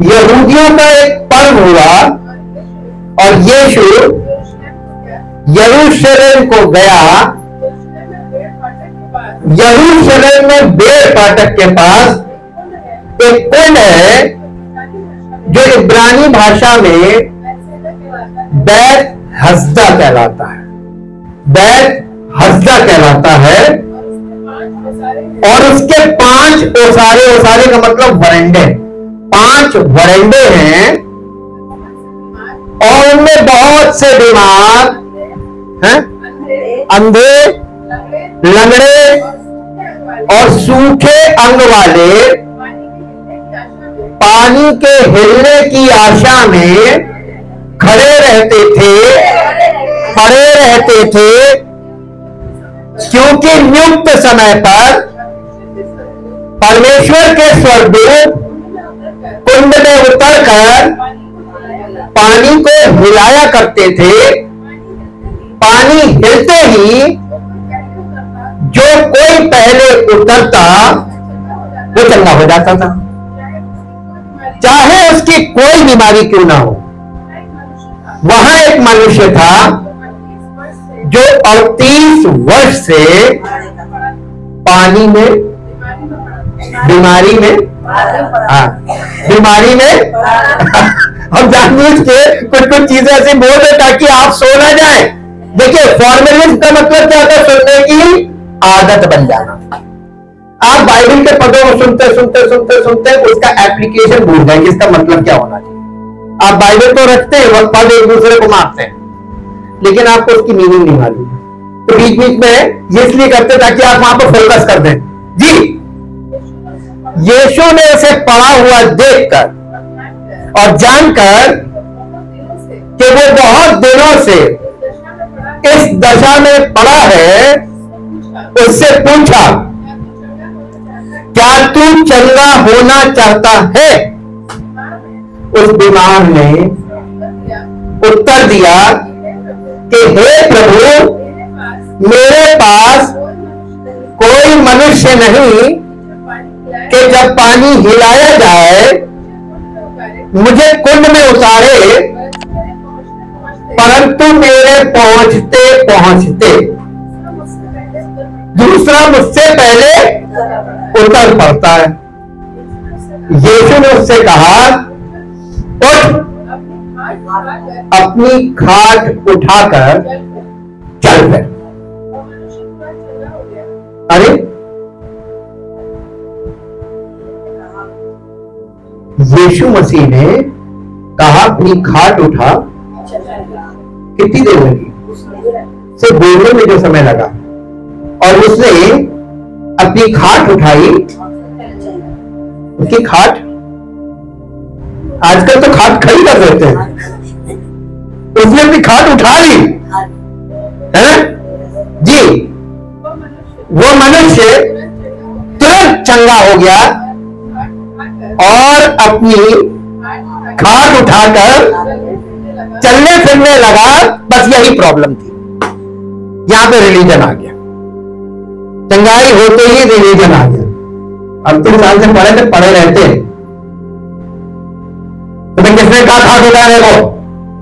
यहूदियों का एक पर्व हुआ और यीशु यरूशलेम को गया। यरूशलेम में बेर फाटक के पास एक कुंड है जो इब्रानी भाषा में बैत हस्दा कहलाता है। बैत हस्दा कहलाता है, और उसके 5 ओसारे, ओसारे का मतलब वरंडे, 5 वरंडे हैं, और उनमें बहुत से बीमार हैं, अंधे, लंगड़े और सूखे अंग वाले पानी के हिलने की आशा में खड़े रहते थे, पड़े रहते थे क्योंकि नियुक्त समय पर परमेश्वर के स्वर्गदूत कुंड में उतरकर पानी को हिलाया करते थे। पानी हिलते ही जो कोई पहले उतरता वो चंगा हो जाता था, चाहे उसकी कोई बीमारी क्यों ना हो। वहां एक मनुष्य था जो 38 वर्ष से पानी में, बीमारी में, हाँ बीमारी में हम जानबूझ के कुछ कुछ चीजें ऐसी बोल रहे ताकि आप सो ना जाए। देखिए फॉर्मेलिज्म का मतलब क्या होता है? सुनने की आदत बन जाना। आप बाइबल के पदों को सुनते सुनते सुनते सुनते उसका एप्लीकेशन भूल जाएंगे, इसका मतलब क्या होना चाहिए। आप बाइबल तो रखते हैं, वह पद एक दूसरे को मारते हैं, लेकिन आपको उसकी मीनिंग नहीं मालूम। तो बीच बीच में ये इसलिए करते ताकि आप वहां पर फोकस कर दें। जी, यीशु ने उसे पड़ा हुआ देखकर और जानकर कि वो बहुत दिनों से इस दशा में पड़ा है, उससे पूछा, क्या तू चंगा होना चाहता है? उस बीमार ने उत्तर दिया कि हे प्रभु, मेरे पास कोई मनुष्य नहीं कि जब पानी हिलाया जाए मुझे कुंड में उतारे, परंतु मेरे पहुंचते पहुंचते दूसरा मुझसे पहले उतर पड़ता है। यीशु ने उससे कहा, उठ, अपनी खाट उठाकर चल फिर। अरे यीशु मसीह ने कहा अपनी खाट उठा, कितनी देर लगी? सिर्फ बोलने में जो समय लगा, और उसने अपनी खाट उठाई। उसकी खाट, आजकल तो खाट खड़ी कर देते हैं, उसने अपनी खाट उठा ली है जी। वो मनुष्य तुरंत चंगा हो गया और अपनी खाट उठाकर चलने फिरने लगा। बस यही प्रॉब्लम थी, यहां पे रिलीजन आ गया। चंगाई होते ही रिलीजन आ गया। अब 3 साल से पढ़े थे, पढ़े रहते तो मैं किसने कहा खाट उठाने को?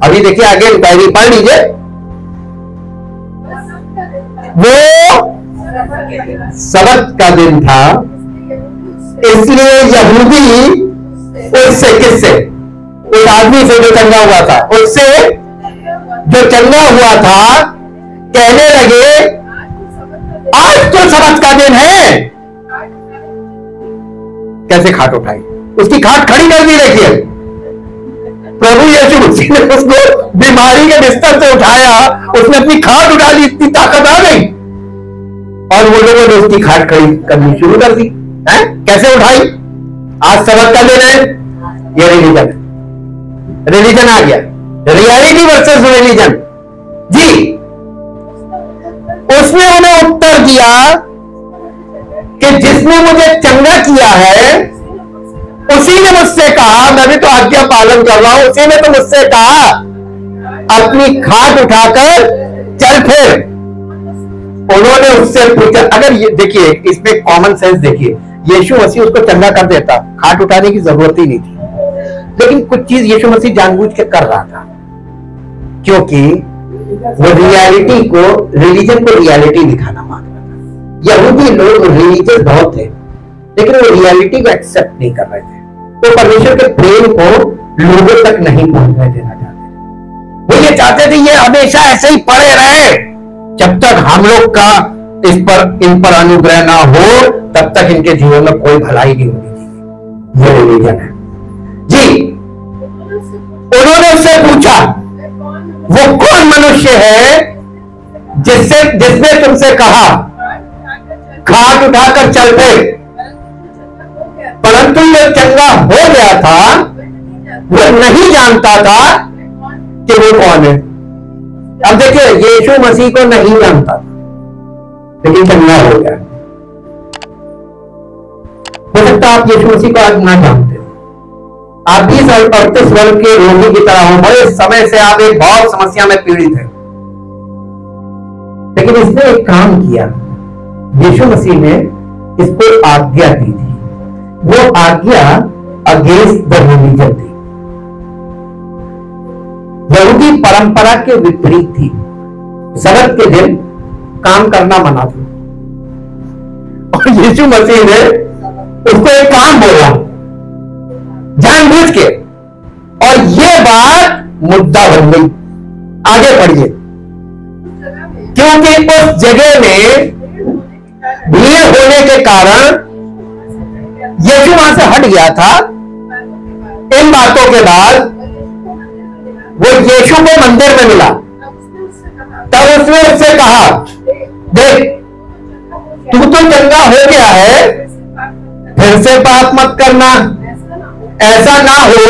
अभी देखिए आगे डायरी पढ़ लीजिए। वो सबत का दिन था, इसलिए यहूदी उससे, किससे? उस आदमी से जो चंगा हुआ था, उससे जो चंगा हुआ था, कहने लगे, आज तो सबत का दिन है। कैसे खाट उठाई? उसकी खाट खड़ी कर दी। देखिए प्रभु यीशु मसीह ने उसको बीमारी के बिस्तर से उठाया, उसने अपनी खाट उठा ली, इतनी ताकत आ गई, और वो लोगों ने उसकी खाट खड़ी करनी शुरू कर दी। कैसे उठाई? आज सबत का दिन है, ये रिलीजन है। रिलीजन आ गया, रियलिटी वर्सेस रिलीजन जी। उसने उन्हें उत्तर दिया कि जिसने मुझे चंगा किया है उसी ने मुझसे कहा, मैं भी तो आज्ञा पालन कर रहा हूं, उसी ने तो मुझसे कहा अपनी खाट उठाकर चल फिर। उन्होंने उससे पूछा, अगर ये देखिए इसमें कॉमन सेंस देखिए, यीशु मसीह उसको चंगा कर देता, खाट उठाने की जरूरत ही नहीं थी। लेकिन कुछ चीज यीशु मसीह जानबूझ के कर रहा था, क्योंकि वो रियलिटी को, रिलीजन को रियलिटी दिखाना मांग रहा था। यहूदी लोग रिलीजियस बहुत थे, लेकिन वो रियलिटी को एक्सेप्ट नहीं कर रहे थे। तो परमेश्वर के प्रेम को लोगों तक नहीं पहुंचने देना चाहते। वो ये चाहते थे ये हमेशा ऐसे ही पड़े रहे, जब तक हम लोग का इन पर अनुग्रह ना हो तब तक इनके जीवन में कोई भलाई नहीं होनी चाहिए। ये रिलीजन है जी। उन्होंने उससे पूछा, वो कौन मनुष्य है जिसने तुमसे कहा खाट उठाकर चल पे? परंतु ये चंगा हो गया था, वो नहीं जानता था कि वो कौन है। अब देखिए यीशु मसीह को नहीं जानता था, लेकिन चंगा हो गया। हो सकता है आप यीशु मसीह को आज ना जानते हो, आप 20-38 वर्ष के रोगी की तरह हो, बड़े समय से आप एक बहुत समस्या में पीड़ित हैं, लेकिन इसने एक काम किया, यीशु मसीह ने इसको आज्ञा दी थी। वो आज्ञा अगेंस्ट द रिलीजन थी, यहूदी परंपरा के विपरीत थी। सबत के दिन काम करना मना था और यीशु मसीह ने उसको एक काम बोला जानबूझ के, और ये बात मुद्दा बन गई। आगे पढ़िए, क्योंकि उस जगह में भीड़ होने के कारण यीशु वहां से हट गया था। इन बातों के बाद वो यीशु को मंदिर में मिला, तब उसने उससे कहा, देख तू तो चंगा हो गया है, फिर से पाप मत करना, ऐसा ना हो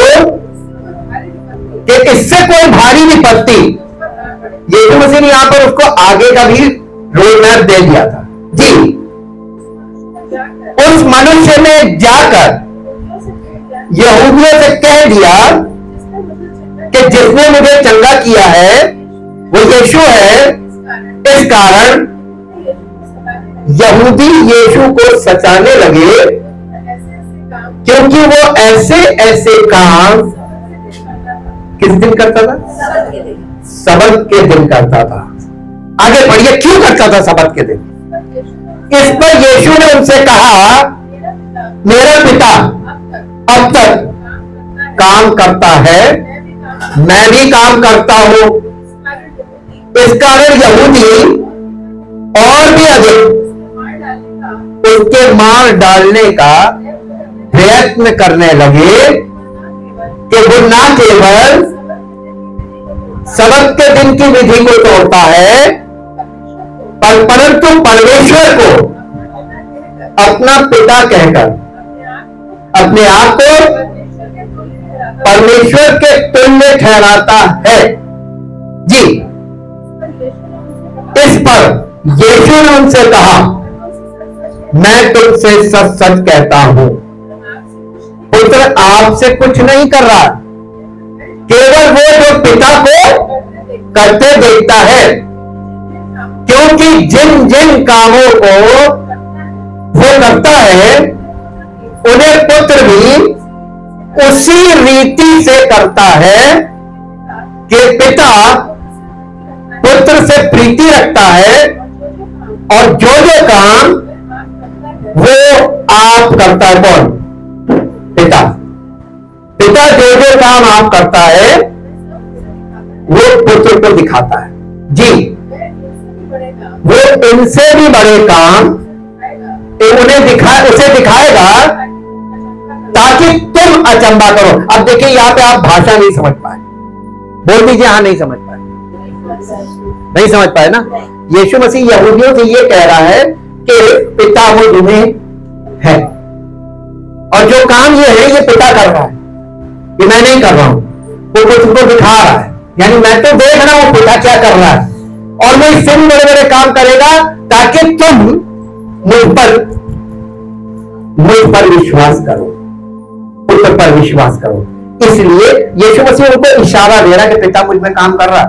कि इससे कोई भारी विपत्ति। यीशु मसीह ने यहां पर उसको आगे का भी रोड मैप दे दिया था जी। उस मनुष्य ने जाकर यहूदियों से कह दिया कि जिसने मुझे चंगा किया है वो यीशु है। इस कारण यहूदी यीशु को सताने लगे, क्योंकि वो ऐसे ऐसे काम किस दिन करता था? सबत के दिन करता था। आगे बढ़िए, क्यों करता था सबत के दिन? इस पर यीशु ने उनसे कहा, मेरा पिता अब तक काम करता है, मैं भी काम करता हूं। इस कारण यहूदी और भी अधिक उसके मार डालने का प्रयत्न करने लगे कि वो ना केवल सबत के दिन की विधि को तोड़ता है, परंतु परमेश्वर को अपना पिता कहकर अपने आप को परमेश्वर के तुल्य ठहराता है जी। इस पर यीशु ने उनसे कहा, मैं तुमसे सच सच कहता हूं, पुत्र आपसे कुछ नहीं कर रहा, केवल वो जो पिता को करते देखता है, क्योंकि जिन जिन कामों को वो करता है उन्हें पुत्र भी उसी रीति से करता है कि पिता पुत्र से प्रीति रखता है, और जो जो काम वो आप करता है। कौन? पिता। पिता जो जो काम आप करता है वो पुत्र को दिखाता है जी। वो इनसे भी बड़े काम उसे दिखाएगा ताकि तुम अचंबा करो। अब देखिए यहां पे आप भाषा नहीं समझ पाए, बोल दीजिए हाँ नहीं समझ पाए, नहीं समझ पाए ना। यीशु मसीह यहूदियों से ये कह रहा है कि पिता वो तुम्हें है, और जो काम ये है ये पिता कर रहा है, ये मैं नहीं कर रहा हूं, वो तुमको दिखा रहा है। यानी मैं तो देख रहा हूं पिता क्या कर रहा है, और वो इससे भी बड़े बड़े काम करेगा ताकि तुम मुझ पर विश्वास करो, पुत्र पर विश्वास करो। इसलिए यीशु मसीह उनको इशारा दे रहा है कि पिता मुझ में काम कर रहा है,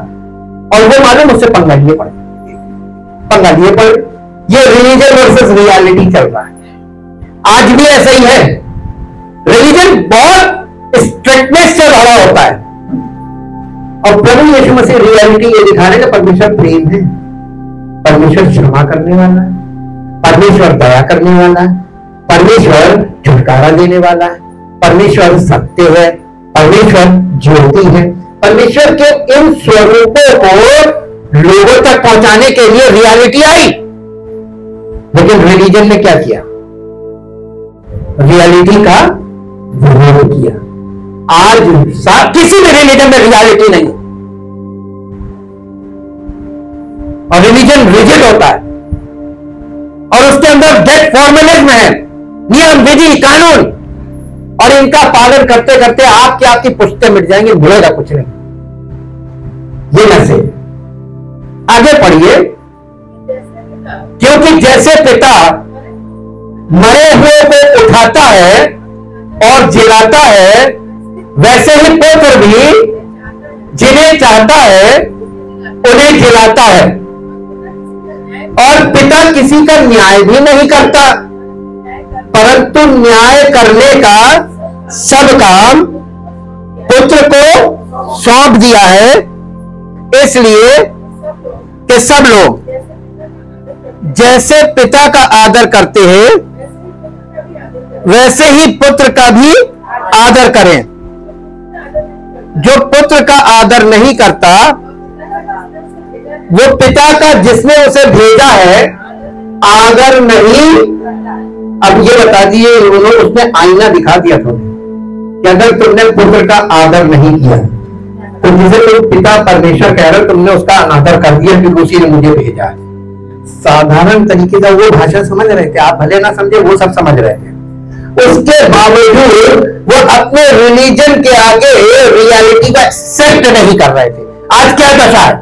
और वो मालूम मुझसे पंगा लिए पड़े। ये रिलीजन वर्सेस रियलिटी चल रहा है, आज भी ऐसा ही है। रिलीजन बहुत स्ट्रिक्टनेस से भरा होता है, और प्रभु यीशु मसीह रियलिटी ये दिखा रहे हैं कि परमेश्वर प्रेम है, परमेश्वर क्षमा करने वाला है, परमेश्वर दया करने वाला है, परमेश्वर छुटकारा देने वाला है, परमेश्वर सत्य है, परमेश्वर ज्योति है। परमेश्वर के इन स्वरूपों को लोगों तक पहुंचाने के लिए रियलिटी आई, लेकिन रिलीजन ने क्या किया? रियलिटी का विरोध किया। आज किसी भी रिलीजन में रियलिटी नहीं, और रिलीजन रिजिड होता है, और उसके अंदर डेट फॉर्मुलेज में है, नियम विधि कानून, और इनका पालन करते करते आपकी पुश्तें मिट जाएंगी, मिलेगा कुछ नहीं। ये मैसेज आगे पढ़िए, क्योंकि जैसे पिता मरे हुए को उठाता है और जिलाता है, वैसे ही पुत्र भी जिन्हें चाहता है उन्हें जिलाता है। और पिता किसी का न्याय भी नहीं करता, परंतु न्याय करने का सब काम पुत्र को सौंप दिया है, इसलिए कि सब लोग जैसे पिता का आदर करते हैं वैसे ही पुत्र का भी आदर करें। जो पुत्र का आदर नहीं करता वो पिता का जिसने उसे भेजा है आदर नहीं। अब ये बता दिए उन्होंने, उसने आईना दिखा दिया तुम्हें कि अगर तुमने पुत्र का आदर नहीं किया तो जिसे तुम पिता परमेश्वर कह रहे हो तुमने उसका अनादर कर दिया क्योंकि उसी ने मुझे भेजा है। साधारण तरीके से वो भाषा समझ रहे थे, आप भले ना समझे, वो सब समझ रहे थे। उसके बावजूद वो अपने रिलीजन के आगे रियलिटी को एक्सेप्ट नहीं कर रहे थे। आज क्या दशा है?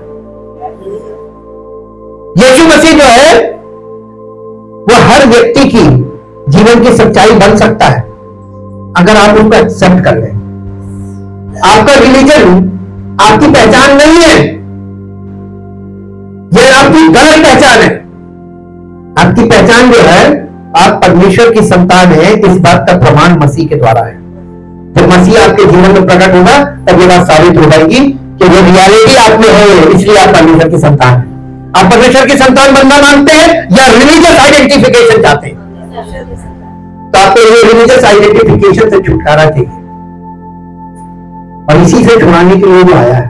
यीशु मसीह जो है वो हर व्यक्ति की जीवन की सच्चाई बन सकता है अगर आप उसको एक्सेप्ट कर लें। आपका रिलीजन आपकी पहचान नहीं है, यह आपकी गलत पहचान है। आपकी पहचान जो है, आप परमेश्वर की संतान है, इस बात का प्रमाण मसीह के द्वारा है। जब मसीह आपके जीवन में प्रकट होगा तब ये बात साबित हो जाएगी कि जो रियलिटी आप में है, इसलिए आप परमेश्वर की संतान है। आप परमेश्वर की संतान बनना मांगते हैं या रिलीजियस आइडेंटिफिकेशन चाहते हैं? तो आपको ये रिलीजियस आइडेंटिफिकेशन से छुटकारा चाहिए और इसी से छुड़ाने के लिए वो आया है।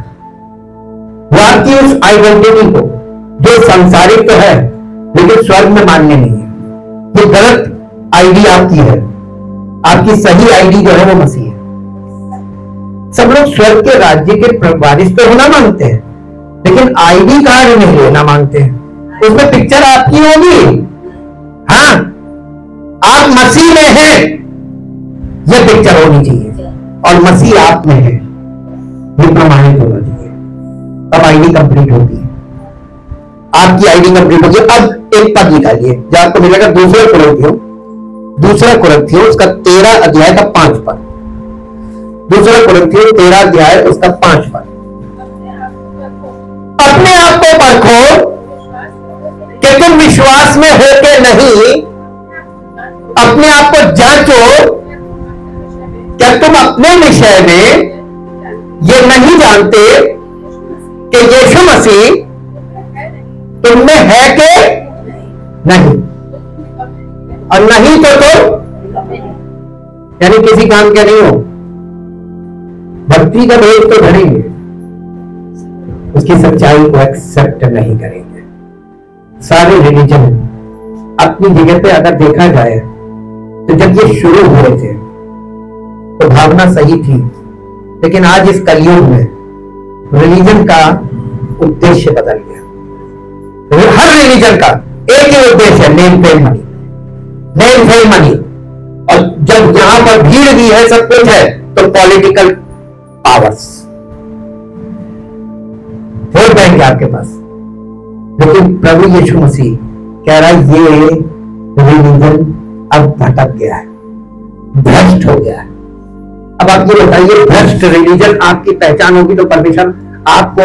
वो आपकी उस आइडेंटिटी को जो सांसारिक तो है लेकिन स्वर्ग में मान्य नहीं है, ये गलत आईडी आपकी है। आपकी सही आईडी जो है वो मसीह है। सब लोग स्वर्ग के राज्य के वारिस तो होना मांगते हैं लेकिन आईडी कार्ड नहीं लेना मांगते हैं। उसमें पिक्चर आपकी होगी, हाँ आप मसीह में हैं, यह पिक्चर होनी चाहिए और मसीह आप में है, ये प्रमाणित होना चाहिए। अब आईडी कंप्लीट होती है, आपकी आईडी कंप्लीट होगी। अब एक पद निकालिए जो आपको मिलेगा दूसरा कुरिन्थियों उसका 13 अध्याय का 5 पद। दूसरा कुरिन्थियों 13 अध्याय उसका 5 पद। अपने आप को परखो कि तुम विश्वास में हो के नहीं, अपने आप को जांचो क्या तुम अपने विषय में ये नहीं जानते कि यीशु मसीह तुम में है कि नहीं, और नहीं तो तुम यानी किसी काम के नहीं हो। भक्ति का भेद तो धरेंगे, उसकी सच्चाई को एक्सेप्ट नहीं करेंगे। सारे रिलीजन अपनी जगह पे अगर देखा जाए तो जब ये शुरू हुए थे तो भावना सही थी, लेकिन आज इस कलयुग में रिलीजन का उद्देश्य बदल गया। हर रिलीजन का एक ही उद्देश्य है, name fame money, name fame money. और जब यहां पर भीड़ भी है, सब कुछ है, तो पॉलिटिकल पावर्स, वोट बैंक है आपके पास। लेकिन प्रभु यीशु मसीह कह रहा है ये रिलीजन अब भटक गया है, भ्रष्ट हो गया है। अब आप ये बताइए, भ्रष्ट रिलीजन आपकी पहचान होगी तो परमेश्वर आपको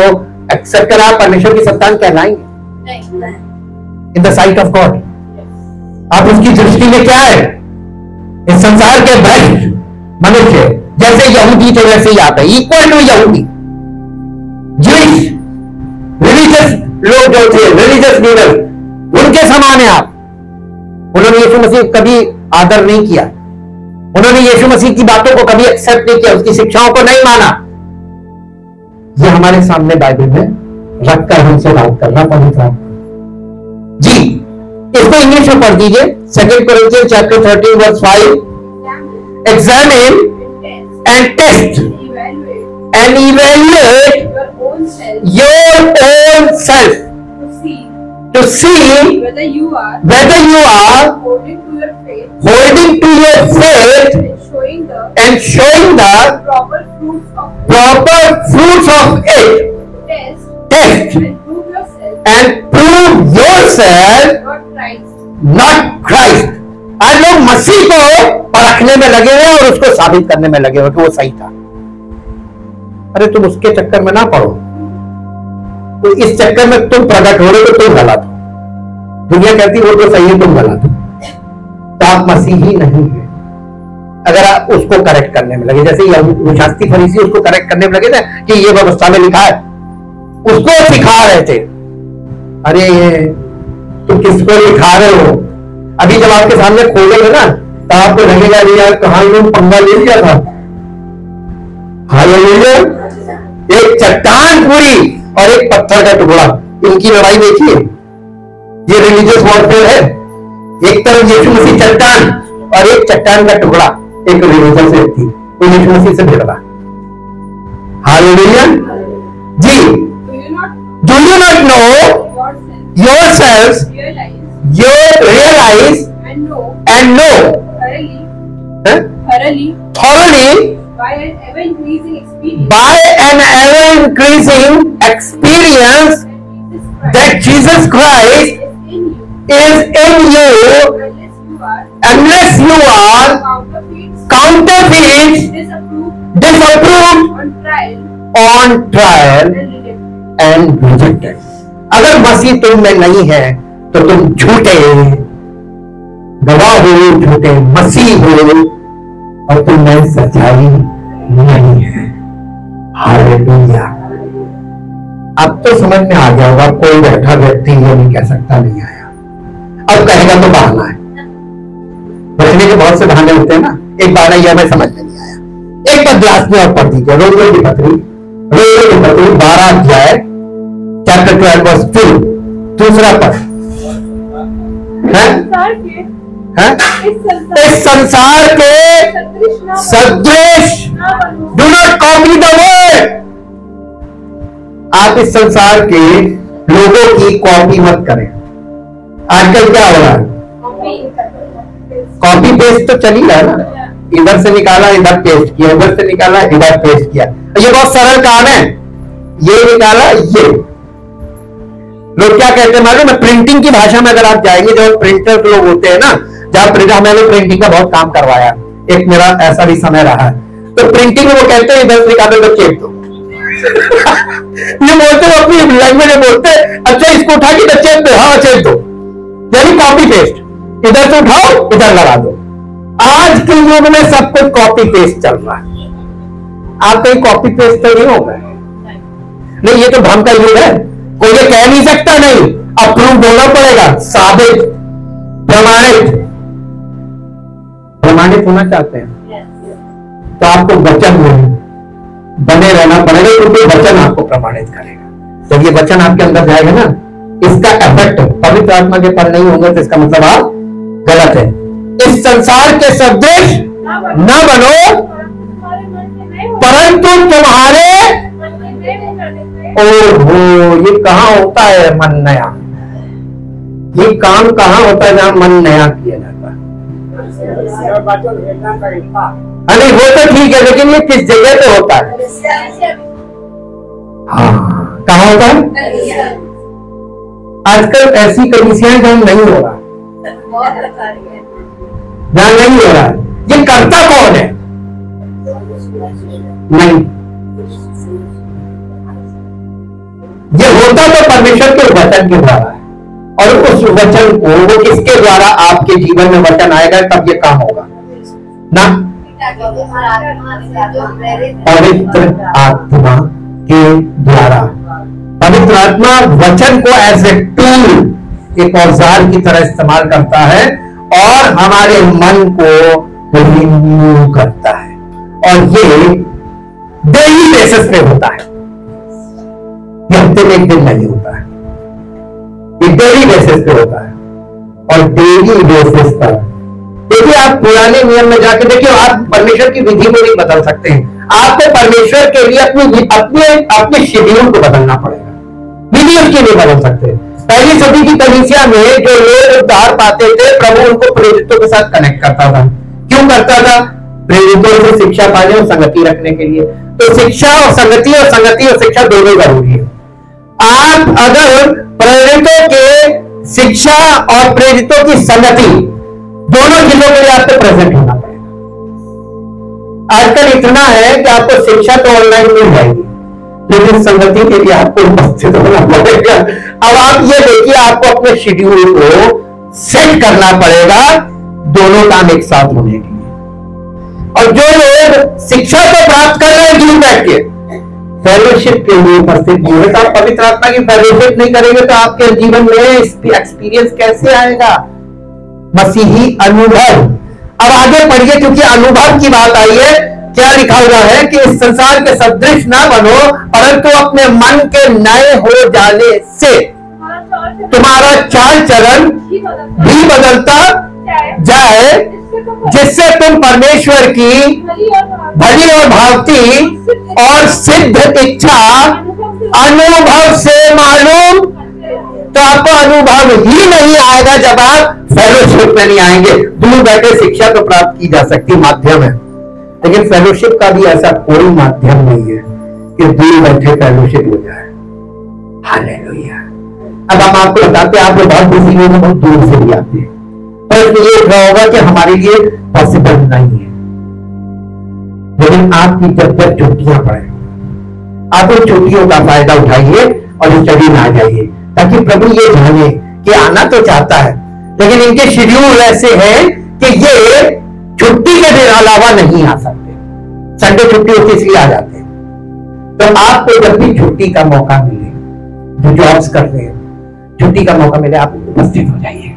एक्सेप्ट करा, परमेश्वर की संतान कहलाएंगे in the sight of God. आप उसकी दृष्टि में क्या है? इस संसार के भ्रष्ट मनुष्य जैसे यहूदी थे वैसे ही आप है, इक्वल टू यहूदी। ज्यूइश रिलीजियस लोग जो थे, रिलीजियस लीडर, उनके समान है आप। उन्होंने यीशु मसीह कभी आदर नहीं किया, उन्होंने यीशु मसीह की बातों को कभी एक्सेप्ट नहीं किया, उसकी शिक्षाओं को नहीं माना। ये हमारे सामने बाइबल में रखकर हमसे बात करना पवित्र जी। इसको इंग्लिश में पढ़ दीजिए, 2 Corinthians chapter 13 verse 5। Examine and test and evaluate your own self to see whether you are holding to your faith and showing the proper fruits of it. test Test and prove yourself and prove yourself not Christ not Christ. आज लोग मसीह को परखने में लगे हुए और उसको साबित करने में लगे हुए कि वो सही था। अरे तुम उसके चक्कर में ना पड़ो, तो इस चक्कर में तुम प्रकट हो रहे हो तो तुम गलत हो। दुनिया कहती वो तो सही है, तुम गलत हो, तो आप मसीही नहीं है। अगर आप उसको करेक्ट करने में लगे, जैसे शास्त्री फरीसी उसको करेक्ट करने में लगे थे कि ये व्यवस्था में लिखा है, उसको सिखा रहे थे। अरे तुम किसको लिखा रहे हो? अभी जब आपके सामने खोलोगे ना तो आपको लगेगा यार कहां इन्होंने पंगा ले लिया था। हालेलुया। एक चट्टान पूरी और एक पत्थर का टुकड़ा, इनकी लड़ाई देखिए। ये रिलीजियस वॉरफेयर है। एक तरफ यीशु मसीह चट्टान और एक चट्टान का टुकड़ा, एक रिलीजियस व्यक्ति वो यीशु मसीह से भिड़ रहा। हालेलुया जी। Do you not know yourselves, you realize and know thoroughly by an ever-increasing experience that Jesus Christ is in you unless you are counterfeits, disapproved, on trial and rejected। अगर मसीह तुम में नहीं है तो तुम झूठे गवाह हो, झूठे मसीह हो और तुम में सच्चाई नहीं है। हालेलुया। अब तो समझ में आ गया होगा, कोई बैठा व्यक्ति ये नहीं कह सकता नहीं आया। अब कहेगा तो बहाना है। बचने के बहुत से बहाने होते हैं ना। एक बहाना यह मैं समझ में नहीं आया। एक बार ग्लास में और पढ़ दीजिए रोमियो की पत्री 12 अध्याय चैप्टर 12 वर्स 2 दूसरा पद। इस संसार के सदृश do not copy the world. आप इस संसार के लोगों की कॉपी मत करें। आजकल क्या हो रहा है? कॉपी पेस्ट तो चल ही रहा है ना। इधर से निकाला इधर पेस्ट किया, उधर से निकाला इधर पेस्ट किया। ये बहुत सरल काम है। ये निकाला ये। लोग क्या कहते हैं मालूम है? प्रिंटिंग की भाषा में अगर आप जाएंगे, जो प्रिंटर लोग होते हैं ना, जहां प्रिंटर, मैंने प्रिंटिंग का बहुत काम करवाया, एक मेरा ऐसा भी समय रहा है, तो प्रिंटिंग में वो कहते हैं इधर निकालो तो चेप दो। ये बोलते हैं अपनी लैंग्वेज में बोलते हैं, अच्छा इसको उठा के तो चेप दो। हाँ चेप दो, यानी कॉपी पेस्ट। इधर से उठाओ इधर लगा दो। आज के युग में सब कुछ कॉपी पेस्ट चल रहा है। आप कहीं कॉपी पेस्ट तो नहीं होगा? नहीं, ये तो भ्रम का युग है। कोई ये कह नहीं सकता नहीं, अप्रूव होना पड़ेगा, साबित, प्रमाणित। प्रमाणित होना चाहते हैं तो आपको वचन में बने रहना पड़ेगा, क्योंकि वचन आपको प्रमाणित करेगा। जब ये वचन आपके अंदर जाएगा ना, इसका इफेक्ट पवित्र आत्मा के पर नहीं होंगे तो इसका मतलब आप गलत है। इस संसार के सदृश न बनो, परंतु तुम्हारे ओहो, ये कहां होता है मन नया? ये काम कहां होता है जहां मन नया किया जाता है? अरे वो तो ठीक है, लेकिन ये किस जगह पे होता है? हाँ, कहां होता है? आजकल ऐसी कलीसियाएं जहां नहीं हो रहा, जहां नहीं हो रहा है। ये करता कौन है? नहीं, ये होता तो परमेश्वर के वचन के द्वारा है, और उस वचन को वो किसके द्वारा आपके जीवन में वचन आएगा तब ये काम होगा ना। पवित्र आत्मा के द्वारा। पवित्र आत्मा वचन को एज ए टूल, एक औजार की तरह इस्तेमाल करता है और हमारे मन को रिन्यू करता है, और ये डेली बेसिस पे होता है। ये हफ्ते में एक दिन नहीं होता है, ये डेली बेसिस पे होता है। और डेली बेसिस पर देखिए, आप पुराने नियम में जाके देखिए, आप परमेश्वर की विधि को नहीं बदल सकते हैं। आपको परमेश्वर के लिए अपने शेड्यूल को बदलना पड़ेगा, विधि उसकी नहीं बदल सकते। पहली सदी की कलीसिया में जो लोग उद्धार पाते थे, प्रभु उनको प्रेरितों के साथ कनेक्ट करता था। क्यों करता था? प्रेरितों से शिक्षा पाने और संगति रखने के लिए। तो शिक्षा और संगति और शिक्षा दोनों जरूरी है। आप अगर प्रेरितों के शिक्षा और प्रेरितों की संगति, दोनों चीजों के लिए आपको प्रेजेंट होना पड़ेगा। आजकल इतना है कि आपको शिक्षा तो ऑनलाइन मिल जाएगी, लेकिन संगति के लिए आपको उपस्थित होना पड़ेगा। अब आप ये देखिए, आपको अपने शेड्यूल को सेट करना पड़ेगा दोनों काम एक साथ होने के लिए। और जो लोग शिक्षा को प्राप्त कर रहे हैं दूर बैठ के, फेलोशिप के लिए उपस्थित नहीं है, तो आप पवित्र आत्मा की फेलोशिप नहीं करेंगे तो आपके जीवन में एक्सपीरियंस कैसे आएगा? मसीही अनुभव। अब आगे पढ़िए, क्योंकि अनुभव की बात आई है। क्या लिखा हुआ है कि इस संसार के सदृश ना बनो, परंतु अपने मन के नए हो जाने से तुम्हारा चाल चलन भी बदलता जाए, जिससे तुम परमेश्वर की भली और भावती और सिद्ध इच्छा अनुभव से मालूम। तो आपको अनुभव ही नहीं आएगा जब आप फेलोशिप में नहीं आएंगे। दूर बैठे शिक्षा तो प्राप्त की जा सकती माध्यम है, लेकिन फेलोशिप का भी ऐसा कोई माध्यम नहीं है कि दूर बैठे फेलोशिप हो जाए। हालेलुया। अब हम आपको बताते हैं, आप लोग बहुत बिजी लोग बहुत दूर से भी आते हैं, पर ये होगा कि हमारे लिए पॉसिबल नहीं है। लेकिन आपकी जब तक छुट्टियां पड़े, आप उन छुट्टियों का फायदा उठाइए और स्टडी में आ जाइए, ताकि प्रभु ये जाने कि आना तो चाहता है, लेकिन इनके शेड्यूल ऐसे हैं कि ये छुट्टी के दिन अलावा नहीं आ सकते। संडे छुट्टी होती इसलिए आ जाते हैं। तो आपको जब भी छुट्टी का मौका मिले, जो जॉब्स कर रहे हैं, छुट्टी का मौका मिले, आप उपस्थित हो जाइए।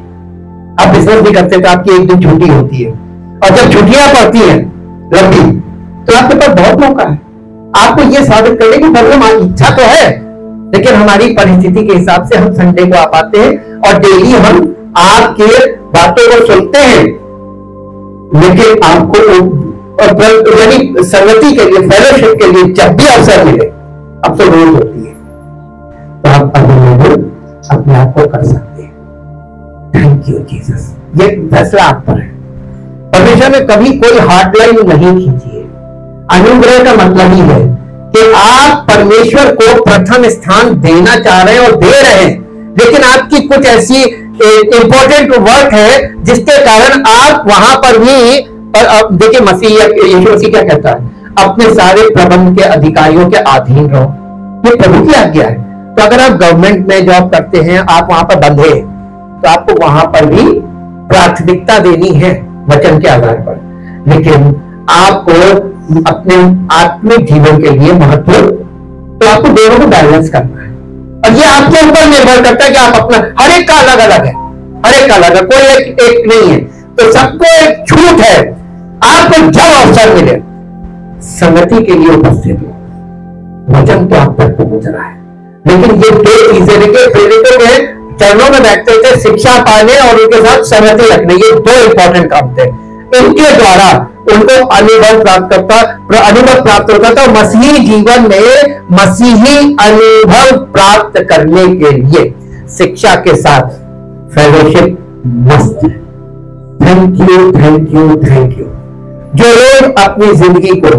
आप बिजनेस भी करते हैं तो आपकी एक दिन छुट्टी होती है, और जब छुट्टियां पड़ती हैं लंबी, तो आपके पास बहुत मौका है आपको ये साबित करने की। हमारी इच्छा तो है, लेकिन हमारी परिस्थिति के हिसाब से हम संडे को आ पाते हैं और डेली हम आपके बातों को सुनते हैं, लेकिन आपको यानी संगति के लिए, फेलोशिप के लिए जब भी अवसर मिले, अब तो रोज होती है, तो आप अवेलेबल अपने आप को कर सकते हैं। Thank you Jesus. ये फैसला आप पर है। परमेश्वर ने कभी कोई हॉटलाइन नहीं खींची है। अनुग्रह का मतलब ही है कि आप परमेश्वर को प्रथम स्थान देना चाह रहे हैं और दे रहे हैं, लेकिन आपकी कुछ ऐसी इंपॉर्टेंट वर्क है जिसके कारण आप वहां पर भी देखिए, यीशु मसीह क्या कहता है? अपने सारे प्रबंध के अधिकारियों के अधीन रहो। ये प्रभु की आज्ञा है। तो अगर आप गवर्नमेंट में जॉब करते हैं, आप वहां पर बंधे, तो आपको वहां पर भी प्राथमिकता देनी है वचन के आधार पर, लेकिन आपको अपने आत्मिक जीवन के लिए महत्व, तो आपको दोनों को बैलेंस करना है। और ये आपके ऊपर निर्भर करता है कि आप अपना, हर एक का अलग अलग है, हर एक का अलग है, कोई एक नहीं है। तो सबको एक छूट है, आपको जब अवसर मिले संगति के लिए उपस्थित हो। वचन तो आप तक पहुंच रहा है, लेकिन ये दो चीजें देखिए, प्रेरितों के चरणों में बैठते थे शिक्षा पाने और उनके साथ संगति रखने, ये दो इंपॉर्टेंट काम थे। इनके द्वारा उनको अनुभव प्राप्त होता था। मसीही जीवन में मसीही अनुभव प्राप्त करने के लिए शिक्षा के साथ फेलोशिप मस्त है। Thank you, thank you, thank you. जो लोग अपनी जिंदगी को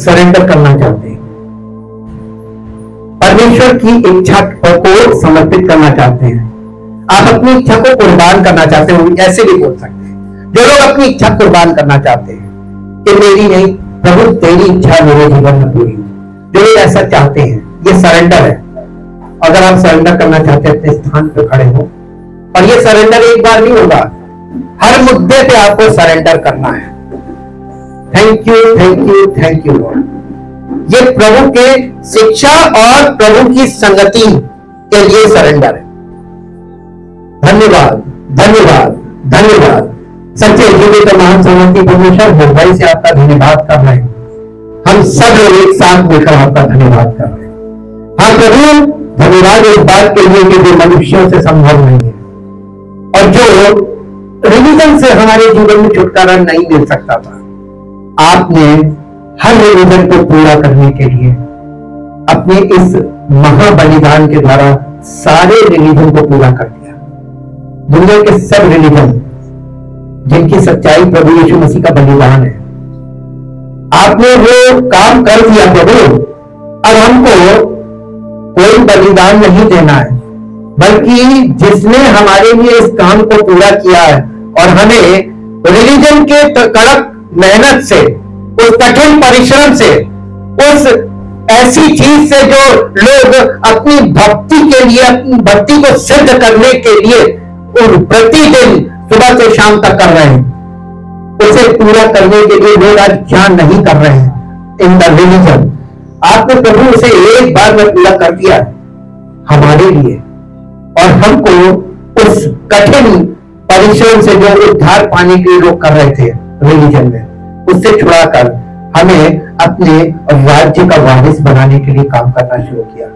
सरेंडर करना चाहते हैं, परमेश्वर की इच्छा को समर्पित करना चाहते हैं, आप अपनी इच्छा को कुर्बान करना चाहते हो, ऐसे भी बोल सकते हैं। जो लोग अपनी इच्छा कुर्बान करना चाहते हैं कि मेरी नहीं प्रभु तेरी इच्छा मेरे जीवन में पूरी हो, जो लोग ऐसा चाहते हैं, ये सरेंडर है। अगर आप सरेंडर करना चाहते हैं, अपने स्थान पर खड़े हो। और ये सरेंडर एक बार नहीं होगा, हर मुद्दे पे आपको सरेंडर करना है। Thank you, thank you, thank you Lord. ये प्रभु के शिक्षा और प्रभु की संगति के लिए सरेंडर है। धन्यवाद, धन्यवाद, धन्यवाद। सच्चे जीवित महान समर्थी परमेश्वर, हृदय से आपका धन्यवाद कर रहे हैं। हम सब लोग एक साथ मिलकर आपका धन्यवाद कर रहे हैं। हाँ प्रभु, धन्यवाद इस बात के लिए कि जो मनुष्यों से संभव नहीं है, और जो रिलीजन से हमारे जीवन में छुटकारा नहीं मिल सकता था, आपने हर रिलीजन को पूरा करने के लिए अपने इस महाबलिदान के द्वारा सारे रिलीजन को पूरा कर दिया। दुनिया के सब रिलीजन जिनकी सच्चाई प्रभु यीशु मसीह का बलिदान है, आपने वो काम कर दिया प्रभु। अब हमको कोई बलिदान नहीं देना है, बल्कि जिसने हमारे लिए इस काम को पूरा किया है और हमें रिलीजन के कड़क मेहनत से, उस कठिन परिश्रम से, उस ऐसी चीज से जो लोग अपनी भक्ति के लिए, अपनी भक्ति को सिद्ध करने के लिए प्रतिदिन सुबह से शाम तक कर रहे हैं, उसे पूरा करने के लिए लोग आज क्या नहीं कर रहे हैं इन द रिलीजन। आपने प्रभु उसे एक बार में पूरा कर दिया हमारे लिए, और हमको उस कठिन परिश्रम से जो उद्धार पाने के लिए लोग कर रहे थे रिलीजन में, उससे छुड़ाकर हमें अपने राज्य का वारिस बनाने के लिए काम करना शुरू किया।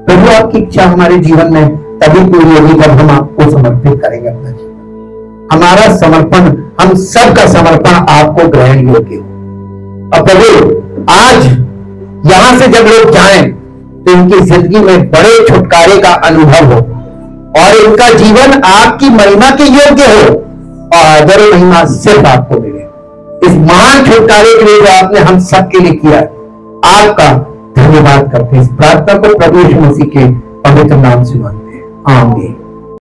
प्रभु आपकी इच्छा हमारे जीवन में तभी पूरी होगी जब हम आपको समर्पित करेंगे अपना जीवन। हमारा समर्पण, हम सबका समर्पण आपको ग्रहण योग्य हो। और प्रभु आज यहां से जब लोग जाएं तो इनकी जिंदगी में बड़े छुटकारे का अनुभव हो और इनका जीवन आपकी महिमा के योग्य हो और आदर और महिमा सिर्फ आपको मिले। इस महान छुटकारे के लिए जो आपने हम सबके लिए किया, आपका धन्यवाद करते हैं। इस प्रार्थना को प्रभु यीशु मसीह के पवित्र नाम से मांगते हैं, आमीन।